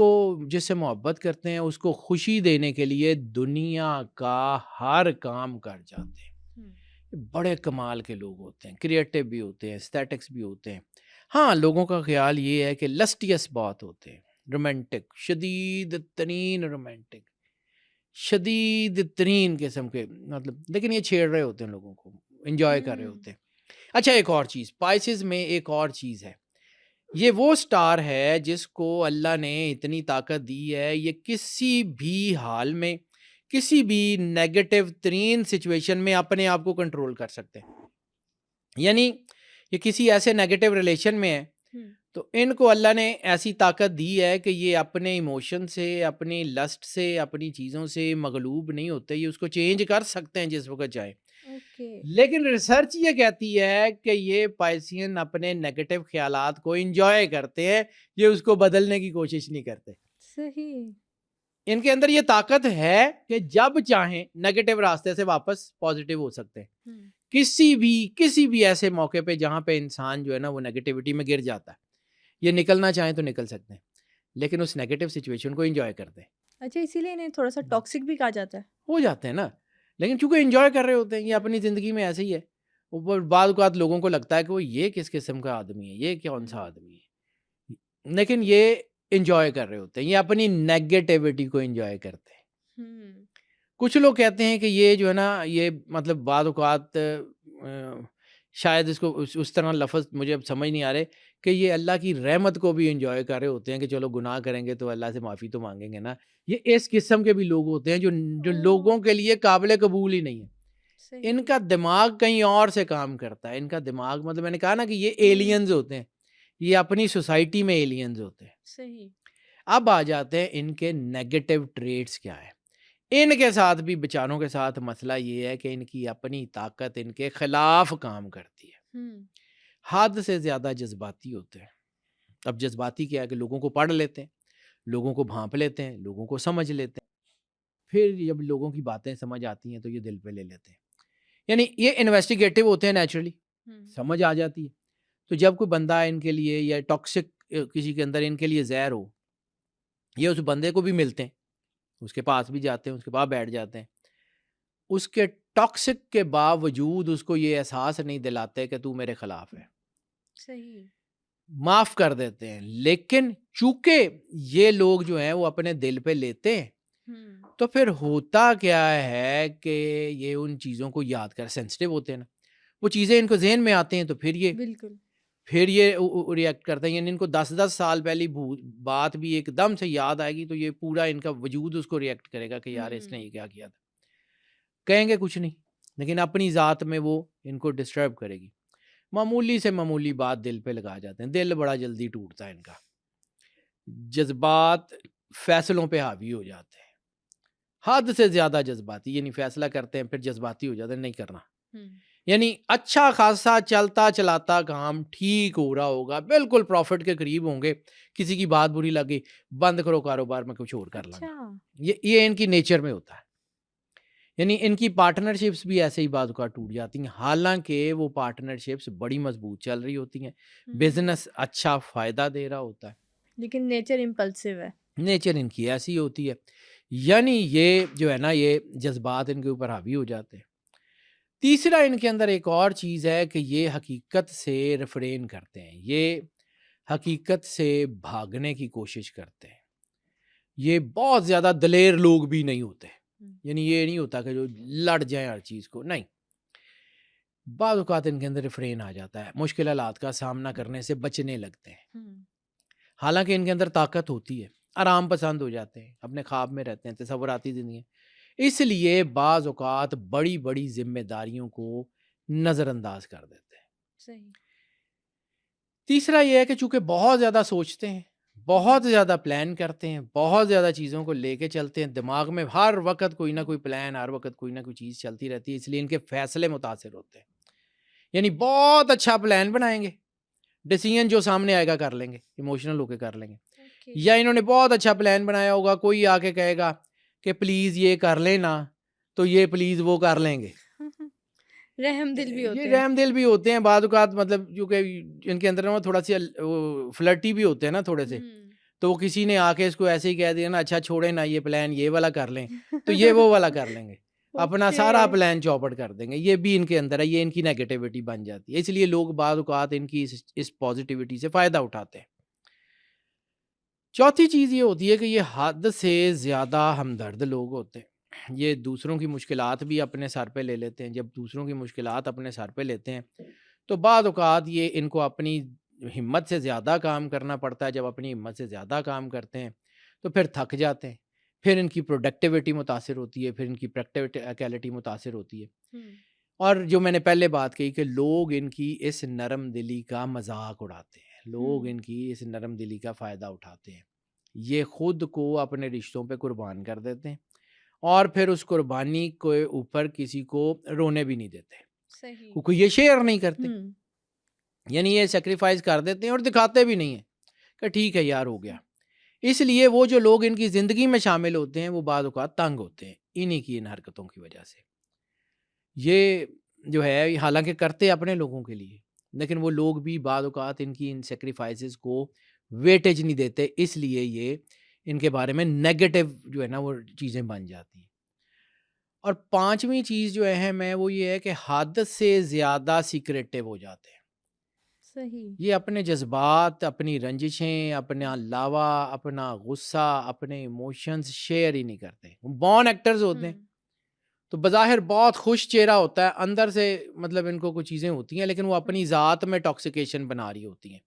سے محبت کرتے ہیں اس کو خوشی دینے کے لیے دنیا کا ہر کام کر جاتے ہیں. بڑے کمال کے لوگ ہوتے ہیں, کریٹو بھی ہوتے ہیں, اسٹیٹکس بھی ہوتے ہیں. ہاں لوگوں کا خیال یہ ہے کہ لسٹیس بہت ہوتے ہیں, رومانٹک, شدید ترین رومانٹک, شدید ترین قسم کے, مطلب, لیکن یہ چھیڑ رہے ہوتے ہیں لوگوں کو, انجوائے کر رہے ہوتے ہیں. اچھا ایک اور چیز پائسز میں, ایک اور چیز ہے, یہ وہ سٹار ہے جس کو اللہ نے اتنی طاقت دی ہے, یہ کسی بھی حال میں کسی بھی نیگیٹو ترین سچویشن میں اپنے آپ کو کنٹرول کر سکتے ہیں. یعنی یہ کسی ایسے نیگیٹو ریلیشن میں ہے تو ان کو اللہ نے ایسی طاقت دی ہے کہ یہ اپنے ایموشن سے، اپنی لسٹ سے، اپنی چیزوں سے مغلوب نہیں ہوتے، یہ اس کو چینج کر سکتے ہیں جس وقت چاہیں. لیکن ریسرچ یہ کہتی ہے کہ یہ پائسین اپنے نیگیٹو خیالات کو انجوائے کرتے ہیں، یہ اس کو بدلنے کی کوشش نہیں کرتے. صحیح. ان کے اندر یہ طاقت ہے کہ جب چاہیں نیگیٹو راستے سے واپس پازیٹیو ہو سکتے ہیں. کسی بھی ایسے موقع پہ جہاں پہ انسان جو ہے نا وہ نیگیٹیوٹی میں گر جاتا ہے، یہ نکلنا چاہیں تو نکل سکتے ہیں، لیکن اس نیگیٹو سچویشن کو انجوائے کرتے ہیں. اچھا، اسی لیے انہیں تھوڑا سا ٹاکسک بھی کہا جاتا ہے. ہو جاتے ہیں نا، لیکن چونکہ انجوائے کر رہے ہوتے ہیں، یہ اپنی زندگی میں ایسے ہی ہے. وہ بعض اوقات لوگوں کو لگتا ہے کہ وہ یہ کس قسم کا آدمی ہے، یہ کون سا آدمی ہے، لیکن یہ انجوائے کر رہے ہوتے ہیں، یہ اپنی نیگیٹیوٹی کو انجوائے کرتے ہیں. کچھ لوگ کہتے ہیں کہ یہ جو ہے نا یہ مطلب بعض اوقات شاید اس کو اس طرح لفظ مجھے اب سمجھ نہیں آ رہے کہ یہ اللہ کی رحمت کو بھی انجوائے کر رہے ہوتے ہیں کہ چلو گناہ کریں گے تو اللہ سے معافی تو مانگیں گے نا. یہ اس قسم کے بھی لوگ ہوتے ہیں جو لوگوں کے لیے قابل قبول ہی نہیں ہے. ان کا دماغ کہیں اور سے کام کرتا ہے. ان کا دماغ مطلب میں نے کہا نا کہ یہ ایلینز ہوتے ہیں، یہ اپنی سوسائٹی میں ایلینز ہوتے ہیں. صحیح. اب آ جاتے ہیں ان کے نیگیٹو ٹریٹس کیا ہے. ان کے ساتھ بھی بیچاروں کے ساتھ مسئلہ یہ ہے کہ ان کی اپنی طاقت ان کے خلاف کام کرتی ہے. حد سے زیادہ جذباتی ہوتے ہیں. اب جذباتی کیا ہے کہ لوگوں کو پڑھ لیتے ہیں، لوگوں کو بھانپ لیتے ہیں، لوگوں کو سمجھ لیتے ہیں، پھر جب لوگوں کی باتیں سمجھ آتی ہیں تو یہ دل پہ لے لیتے ہیں. یعنی یہ انویسٹیگیٹو ہوتے ہیں، نیچرلی سمجھ آ جاتی ہے. تو جب کوئی بندہ ان کے لیے یا ٹاکسک کسی کے اندر ان کے لیے زہر ہو، یہ اس بندے کو بھی ملتے ہیں، اس کے پاس بھی جاتے ہیں، اس کے پاس بیٹھ جاتے ہیں. اس کے ٹاکسک کے باوجود اس کو یہ احساس نہیں دلاتے کہ تو میرے خلاف ہے. صحیح. معاف کر دیتے ہیں. لیکن چونکہ یہ لوگ جو ہیں وہ اپنے دل پہ لیتے ہیں تو پھر ہوتا کیا ہے کہ یہ ان چیزوں کو یاد کر سینسٹیو ہوتے ہیں نا، وہ چیزیں ان کو ذہن میں آتے ہیں تو پھر یہ ریئیکٹ کرتے ہیں. یعنی ان کو 10 سال پہلی بات بھی ایک دم سے یاد آئے گی تو یہ پورا ان کا وجود اس کو ریئیکٹ کرے گا کہ یار اس نے یہ کیا کیا تھا. کہیں گے کچھ نہیں، لیکن اپنی ذات میں وہ ان کو ڈسٹرب کرے گی. معمولی سے معمولی بات دل پہ لگا جاتے ہیں. دل بڑا جلدی ٹوٹتا ہے ان کا. جذبات فیصلوں پہ حاوی ہو جاتے ہیں، حد سے زیادہ جذباتی. یعنی فیصلہ کرتے ہیں پھر جذباتی ہو جاتے ہیں، نہیں کرنا. یعنی اچھا خاصا چلتا چلاتا کام ٹھیک ہو رہا ہوگا، بالکل پروفٹ کے قریب ہوں گے، کسی کی بات بری لگی بند کرو کاروبار میں کچھ اور کر لیں. یہ ان کی نیچر میں ہوتا ہے. یعنی ان کی پارٹنرشپس بھی ایسے ہی بعض اوقات ٹوٹ جاتی ہیں، حالانکہ وہ پارٹنرشپس بڑی مضبوط چل رہی ہوتی ہیں، بزنس اچھا فائدہ دے رہا ہوتا ہے، لیکن نیچر امپلسیو ہے. نیچر ان کی ایسی ہوتی ہے. یعنی یہ جو ہے نا یہ جذبات ان کے اوپر حاوی ہو جاتے ہیں. تیسرا ان کے اندر ایک اور چیز ہے کہ یہ حقیقت سے ریفرین کرتے ہیں، یہ حقیقت سے بھاگنے کی کوشش کرتے ہیں. یہ بہت زیادہ دلیر لوگ بھی نہیں ہوتے. یعنی یہ نہیں ہوتا کہ جو لڑ جائیں ہر چیز کو، نہیں. بعض اوقات ان کے اندر ریفرین آ جاتا ہے، مشکل حالات کا سامنا کرنے سے بچنے لگتے ہیں. حالانکہ ان کے اندر طاقت ہوتی ہے، آرام پسند ہو جاتے ہیں، اپنے خواب میں رہتے ہیں، تصوراتی زندگی. اس لیے بعض اوقات بڑی بڑی ذمہ داریوں کو نظر انداز کر دیتے ہیں. صحیح. تیسرا یہ ہے کہ چونکہ بہت زیادہ سوچتے ہیں، بہت زیادہ پلان کرتے ہیں، بہت زیادہ چیزوں کو لے کے چلتے ہیں، دماغ میں ہر وقت کوئی نہ کوئی پلان، ہر وقت کوئی نہ کوئی چیز چلتی رہتی ہے، اس لیے ان کے فیصلے متاثر ہوتے ہیں. یعنی بہت اچھا پلان بنائیں گے، ڈیسیژن جو سامنے آئے گا کر لیں گے، ایموشنل ہو کے کر لیں گے. یا انہوں نے بہت اچھا پلان بنایا ہوگا، کوئی آ کے کہے گا کہ پلیز یہ کر لیں نا، تو یہ پلیز وہ کر لیں گے. رحم دل بھی ہوتے یہ ہیں. رحم دل بھی ہوتے ہیں بعض اوقات، مطلب کیونکہ ان کے اندر تھوڑا سی فلرٹی بھی ہوتے ہیں نا تھوڑے سے. تو وہ کسی نے آ کے اس کو ایسے ہی کہہ دیا نا، اچھا چھوڑیں نا یہ پلان، یہ والا کر لیں، تو یہ وہ والا کر لیں گے، اپنا سارا پلان چوپٹ کر دیں گے. یہ بھی ان کے اندر ہے، یہ ان کی نیگیٹیوٹی بن جاتی ہے. اس لیے لوگ بعض اوقات ان کی اس پازیٹیوٹی سے فائدہ اٹھاتے ہیں. چوتھی چیز یہ ہوتی ہے کہ یہ حد سے زیادہ ہمدرد لوگ ہوتے ہیں. یہ دوسروں کی مشکلات بھی اپنے سر پہ لے لیتے ہیں. جب دوسروں کی مشکلات اپنے سر پہ لیتے ہیں تو بعض اوقات یہ ان کو اپنی ہمت سے زیادہ کام کرنا پڑتا ہے. جب اپنی ہمت سے زیادہ کام کرتے ہیں تو پھر تھک جاتے ہیں، پھر ان کی پروڈکٹیوٹی متاثر ہوتی ہے، پھر ان کی پریکٹیکلٹی متاثر ہوتی ہے، اور جو میں نے پہلے بات کہی کہ لوگ ان کی اس نرم دلی کا مذاق اڑاتے ہیں، لوگ ان کی اس نرم دلی کا فائدہ اٹھاتے ہیں، یہ خود کو اپنے رشتوں پہ قربان کر دیتے ہیں اور پھر اس قربانی کے اوپر کسی کو رونے بھی نہیں دیتے، صحیح، کیونکہ یہ شیئر نہیں کرتے، یعنی یہ سیکریفائز کر دیتے ہیں اور دکھاتے بھی نہیں ہیں کہ ٹھیک ہے یار ہو گیا۔ اس لیے وہ جو لوگ ان کی زندگی میں شامل ہوتے ہیں وہ بعض اوقات تنگ ہوتے ہیں انہی کی ان حرکتوں کی وجہ سے۔ یہ جو ہے حالانکہ کرتے اپنے لوگوں کے لیے، لیکن وہ لوگ بھی بعض اوقات ان کی ان سیکریفائسز کو ویٹیج نہیں دیتے، اس لیے یہ ان کے بارے میں نیگیٹو جو ہے نا وہ چیزیں بن جاتی ہیں۔ اور پانچویں چیز جو اہم ہے وہ یہ ہے کہ حد سے زیادہ سیکریٹو ہو جاتے ہیں، صحیح، یہ اپنے جذبات، اپنی رنجشیں، اپنا لاوا، اپنا غصہ، اپنے ایموشنز شیئر ہی نہیں کرتے۔ بورن ایکٹرز ہوتے ہیں تو بظاہر بہت خوش چہرہ ہوتا ہے، اندر سے مطلب ان کو کچھ چیزیں ہوتی ہیں، لیکن وہ اپنی ذات میں ٹاکسیکیشن بنا رہی ہوتی ہیں،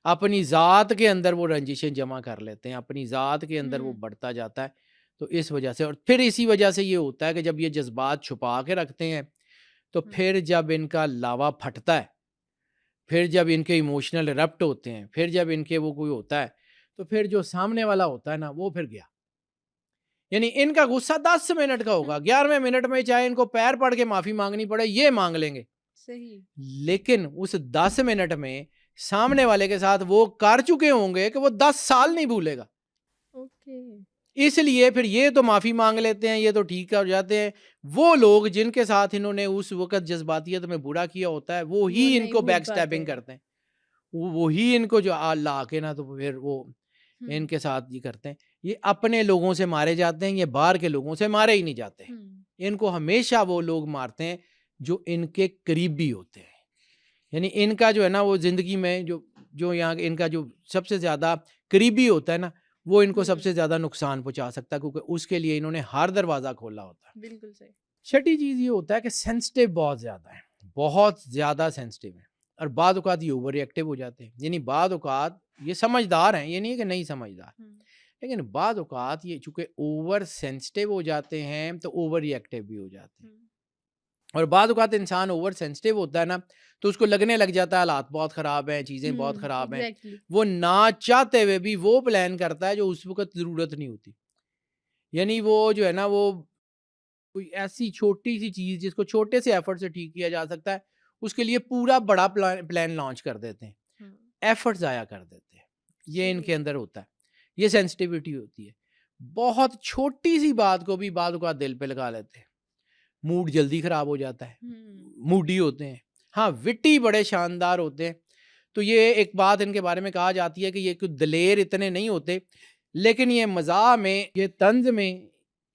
اپنی ذات کے اندر وہ رنجشیں جمع کر لیتے ہیں، اپنی ذات کے اندر وہ بڑھتا جاتا ہے۔ تو اس وجہ سے، اور پھر اسی وجہ سے یہ ہوتا ہے کہ جب یہ جذبات چھپا کے رکھتے ہیں تو پھر جب ان کا لاوا پھٹتا ہے، پھر جب ان کے ایموشنل رپٹ ہوتے ہیں، پھر جب ان کے وہ کوئی ہوتا ہے تو پھر جو سامنے والا ہوتا ہے نا وہ پھر گیا، یعنی ان کا غصہ 10 منٹ کا ہوگا، 11ویں منٹ میں چاہے ان کو پیر پڑ کے معافی مانگنی پڑے یہ مانگ لیں گے، صحیح، لیکن اس 10 منٹ میں سامنے والے کے ساتھ وہ کر چکے ہوں گے کہ وہ 10 سال نہیں بھولے گا۔ اوکے، اس لیے پھر یہ تو معافی مانگ لیتے ہیں، یہ تو ٹھیک ہو جاتے ہیں، وہ لوگ جن کے ساتھ انہوں نے اس وقت جذباتیت میں برا کیا ہوتا ہے وہی ان کو بیک سٹیپنگ کرتے ہیں، وہی ان کو جو لا کے نا تو پھر وہ ان کے ساتھ یہ کرتے ہیں۔ یہ اپنے لوگوں سے مارے جاتے ہیں، یہ باہر کے لوگوں سے مارے ہی نہیں جاتے، ان کو ہمیشہ وہ لوگ مارتے ہیں جو ان کے قریبی ہوتے ہیں، یعنی ان کا جو ہے نا وہ زندگی میں جو یہاں ان کا جو سب سے زیادہ قریبی ہوتا ہے نا وہ ان کو سب سے زیادہ نقصان پہنچا سکتا ہے، کیونکہ اس کے لیے انہوں نے ہر دروازہ کھولا ہوتا ہے۔ بالکل صحیح۔ چھٹی چیز یہ ہوتا ہے کہ سینسٹیو بہت زیادہ ہے، بہت زیادہ سینسٹیو ہے، اور بعض اوقات یہ اوور ایکٹیو ہو جاتے ہیں، یعنی بعض اوقات یہ سمجھدار ہیں، یہ نہیں ہے کہ نہیں سمجھدار، لیکن بعض اوقات یہ چونکہ اوور سینسٹیو ہو جاتے ہیں تو اوور ایکٹیو بھی ہو جاتے ہیں، اور بعض اوقات انسان اوور سینسٹیو ہوتا ہے نا تو اس کو لگنے لگ جاتا ہے حالات بہت خراب ہیں، چیزیں بہت خراب ہیں، وہ نہ چاہتے ہوئے بھی وہ پلان کرتا ہے جو اس وقت ضرورت نہیں ہوتی، یعنی وہ جو ہے نا وہ کوئی ایسی چھوٹی سی چیز جس کو چھوٹے سے ایفرٹ سے ٹھیک کیا جا سکتا ہے اس کے لیے پورا بڑا پلان لانچ کر دیتے ہیں، ایفرٹ ضائع کر دیتے ہیں، یہ ان کے اندر ہوتا ہے، یہ سینسٹیوٹی ہوتی ہے۔ بہت چھوٹی سی بات کو بھی بعض اوقات دل پہ لگا لیتے ہیں، موڈ جلدی خراب ہو جاتا ہے، موڈی ہوتے ہیں، ہاں وٹی بڑے شاندار ہوتے ہیں، تو یہ ایک بات ان کے بارے میں کہا جاتی ہے کہ یہ کوئی دلیر اتنے نہیں ہوتے، لیکن یہ مزاح میں، یہ طنز میں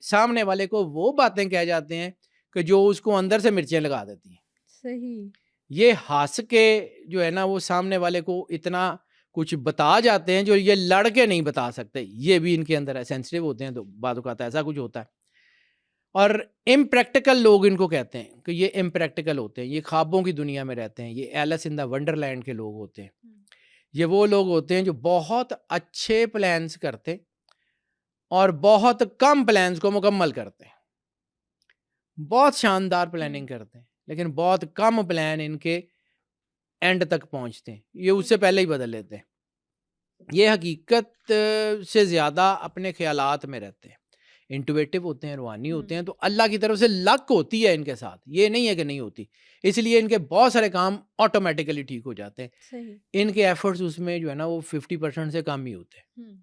سامنے والے کو وہ باتیں کہہ جاتے ہیں کہ جو اس کو اندر سے مرچیں لگا دیتی ہیں۔ صحیح، یہ ہنس کے جو ہے نا وہ سامنے والے کو اتنا کچھ بتا جاتے ہیں جو یہ لڑ کے نہیں بتا سکتے، یہ بھی ان کے اندر ہے، سینسٹیو ہوتے ہیں تو بعض اوقات ایسا کچھ ہوتا ہے۔ اور امپریکٹیکل لوگ ان کو کہتے ہیں کہ یہ امپریکٹیکل ہوتے ہیں، یہ خوابوں کی دنیا میں رہتے ہیں، یہ ایلس ان دا ونڈرلینڈ کے لوگ ہوتے ہیں، یہ وہ لوگ ہوتے ہیں جو بہت اچھے پلانز کرتے اور بہت کم پلانز کو مکمل کرتے ہیں، بہت شاندار پلاننگ کرتے ہیں لیکن بہت کم پلان ان کے اینڈ تک پہنچتے ہیں، یہ اس سے پہلے ہی بدل لیتے ہیں، یہ حقیقت سے زیادہ اپنے خیالات میں رہتے ہیں، انٹویٹو ہوتے ہیں، روحانی ہوتے ہیں، تو اللہ کی طرف سے لک ہوتی ہے ان کے ساتھ، یہ نہیں ہے کہ نہیں ہوتی، اس لیے ان کے بہت سارے کام آٹومیٹیکلی ٹھیک ہو جاتے ہیں، ان کے ایفرٹس اس میں جو ہے نا وہ 50% سے کم ہی ہوتے ہیں،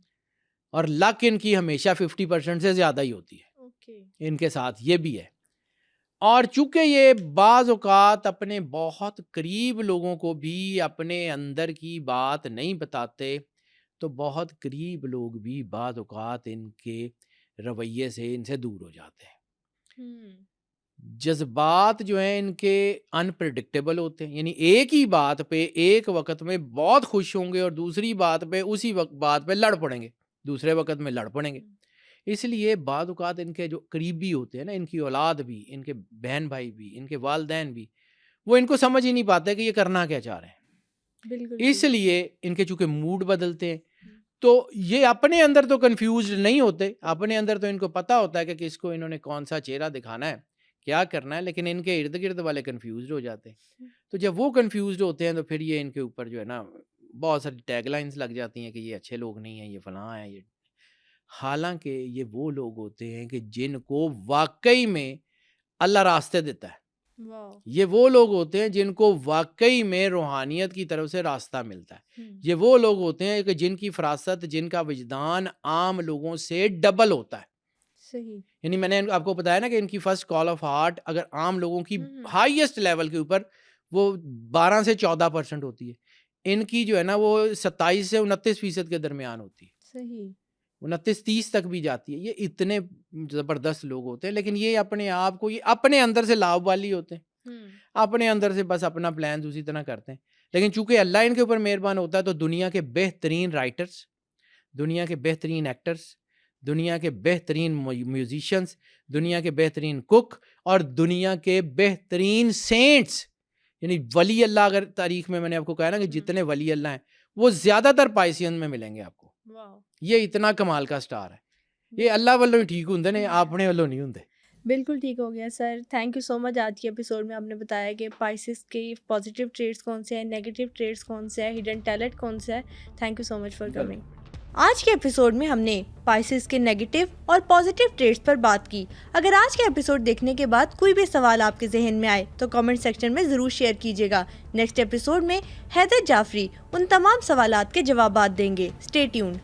اور لک ان کی ہمیشہ 50% سے زیادہ ہی ہوتی ہے ان کے ساتھ، یہ بھی ہے۔ اور چونکہ یہ بعض اوقات اپنے بہت قریب لوگوں کو بھی اپنے اندر کی بات نہیں بتاتے تو بہت قریب لوگ بھی بعض اوقات ان کے رویے سے ان سے دور ہو جاتے ہیں۔ جذبات جو ہیں ان کے انپریڈکٹیبل ہوتے ہیں، یعنی ایک ہی بات پہ ایک وقت میں بہت خوش ہوں گے اور دوسری بات پہ اسی بات پہ لڑ پڑیں گے، دوسرے وقت میں لڑ پڑیں گے، اس لیے بعض اوقات ان کے جو قریبی ہوتے ہیں نا، ان کی اولاد بھی، ان کے بہن بھائی بھی، ان کے والدین بھی، وہ ان کو سمجھ ہی نہیں پاتے کہ یہ کرنا کیا چاہ رہے ہیں، اس لیے ان کے چونکہ موڈ بدلتے ہیں، تو یہ اپنے اندر تو کنفیوزڈ نہیں ہوتے, اپنے اندر تو ان کو پتا ہوتا ہے کہ کس کو انہوں نے کون سا چہرہ دکھانا ہے, کیا کرنا ہے, لیکن ان کے ارد گرد والے کنفیوزڈ ہو جاتے ہیں. تو جب وہ کنفیوزڈ ہوتے ہیں تو پھر یہ ان کے اوپر جو ہے نا بہت ساری ٹیگ لائنز لگ جاتی ہیں کہ یہ اچھے لوگ نہیں ہیں, یہ فلاں ہیں, یہ. حالانکہ یہ وہ لوگ ہوتے ہیں کہ جن کو واقعی میں اللہ راستے دیتا ہے. یہ وہ لوگ ہوتے ہیں جن کو واقعی میں روحانیت کی طرف سے راستہ ملتا ہے. یہ وہ لوگ ہوتے ہیں کہ جن کی فراست, جن کا وجدان عام لوگوں سے ڈبل ہوتا ہے. صحیح. یعنی میں نے آپ کو بتایا نا کہ ان کی فرسٹ کال آف ہارٹ اگر عام لوگوں کی ہائیسٹ لیول کے اوپر وہ 12 سے 14% ہوتی ہے, ان کی جو ہے نا وہ 27 سے 29% کے درمیان ہوتی ہے. صحیح. 29-30 تک بھی جاتی ہے. یہ اتنے زبردست لوگ ہوتے ہیں, لیکن یہ اپنے آپ کو, یہ اپنے اندر سے لاؤ والی ہوتے ہیں, اپنے اندر سے بس اپنا پلان اسی طرح کرتے ہیں. لیکن چونکہ اللہ ان کے اوپر مہربان ہوتا ہے تو دنیا کے بہترین رائٹرز, دنیا کے بہترین ایکٹرز, دنیا کے بہترین میوزیشینز, دنیا کے بہترین کک اور دنیا کے بہترین سینٹس, یعنی ولی اللہ, اگر تاریخ میں نے آپ کو کہا نا کہ جتنے ولی اللہ ہیں وہ زیادہ تر پائسین میں ملیں گے آپ کو. یہ اتنا کمال کا سٹار ہے. یہ اللہ والوں ہی ٹھیک ہوں نے, اپنے والوں نہیں ہوں. بالکل ٹھیک ہو گیا سر. تھینک یو سو مچ. آج کے ایپیسوڈ میں آپ نے بتایا کہ پائسس کے پازیٹیو ٹریٹس کون سے ہیں, نیگیٹو ٹریٹس کون سے ہیں, ہڈن ٹیلنٹ کون سے ہے. Thank you so much for coming. آج کے ایپیسوڈ میں ہم نے پائسس کے نیگیٹو اور پازیٹیو ٹریٹس پر بات کی. اگر آج کا ایپیسوڈ دیکھنے کے بعد کوئی بھی سوال آپ کے ذہن میں آئے تو کامنٹ سیکشن میں ضرور شیئر کیجیے گا. نیکسٹ ایپیسوڈ میں حیدر جعفری ان تمام سوالات کے جوابات دیں گے. Stay tuned.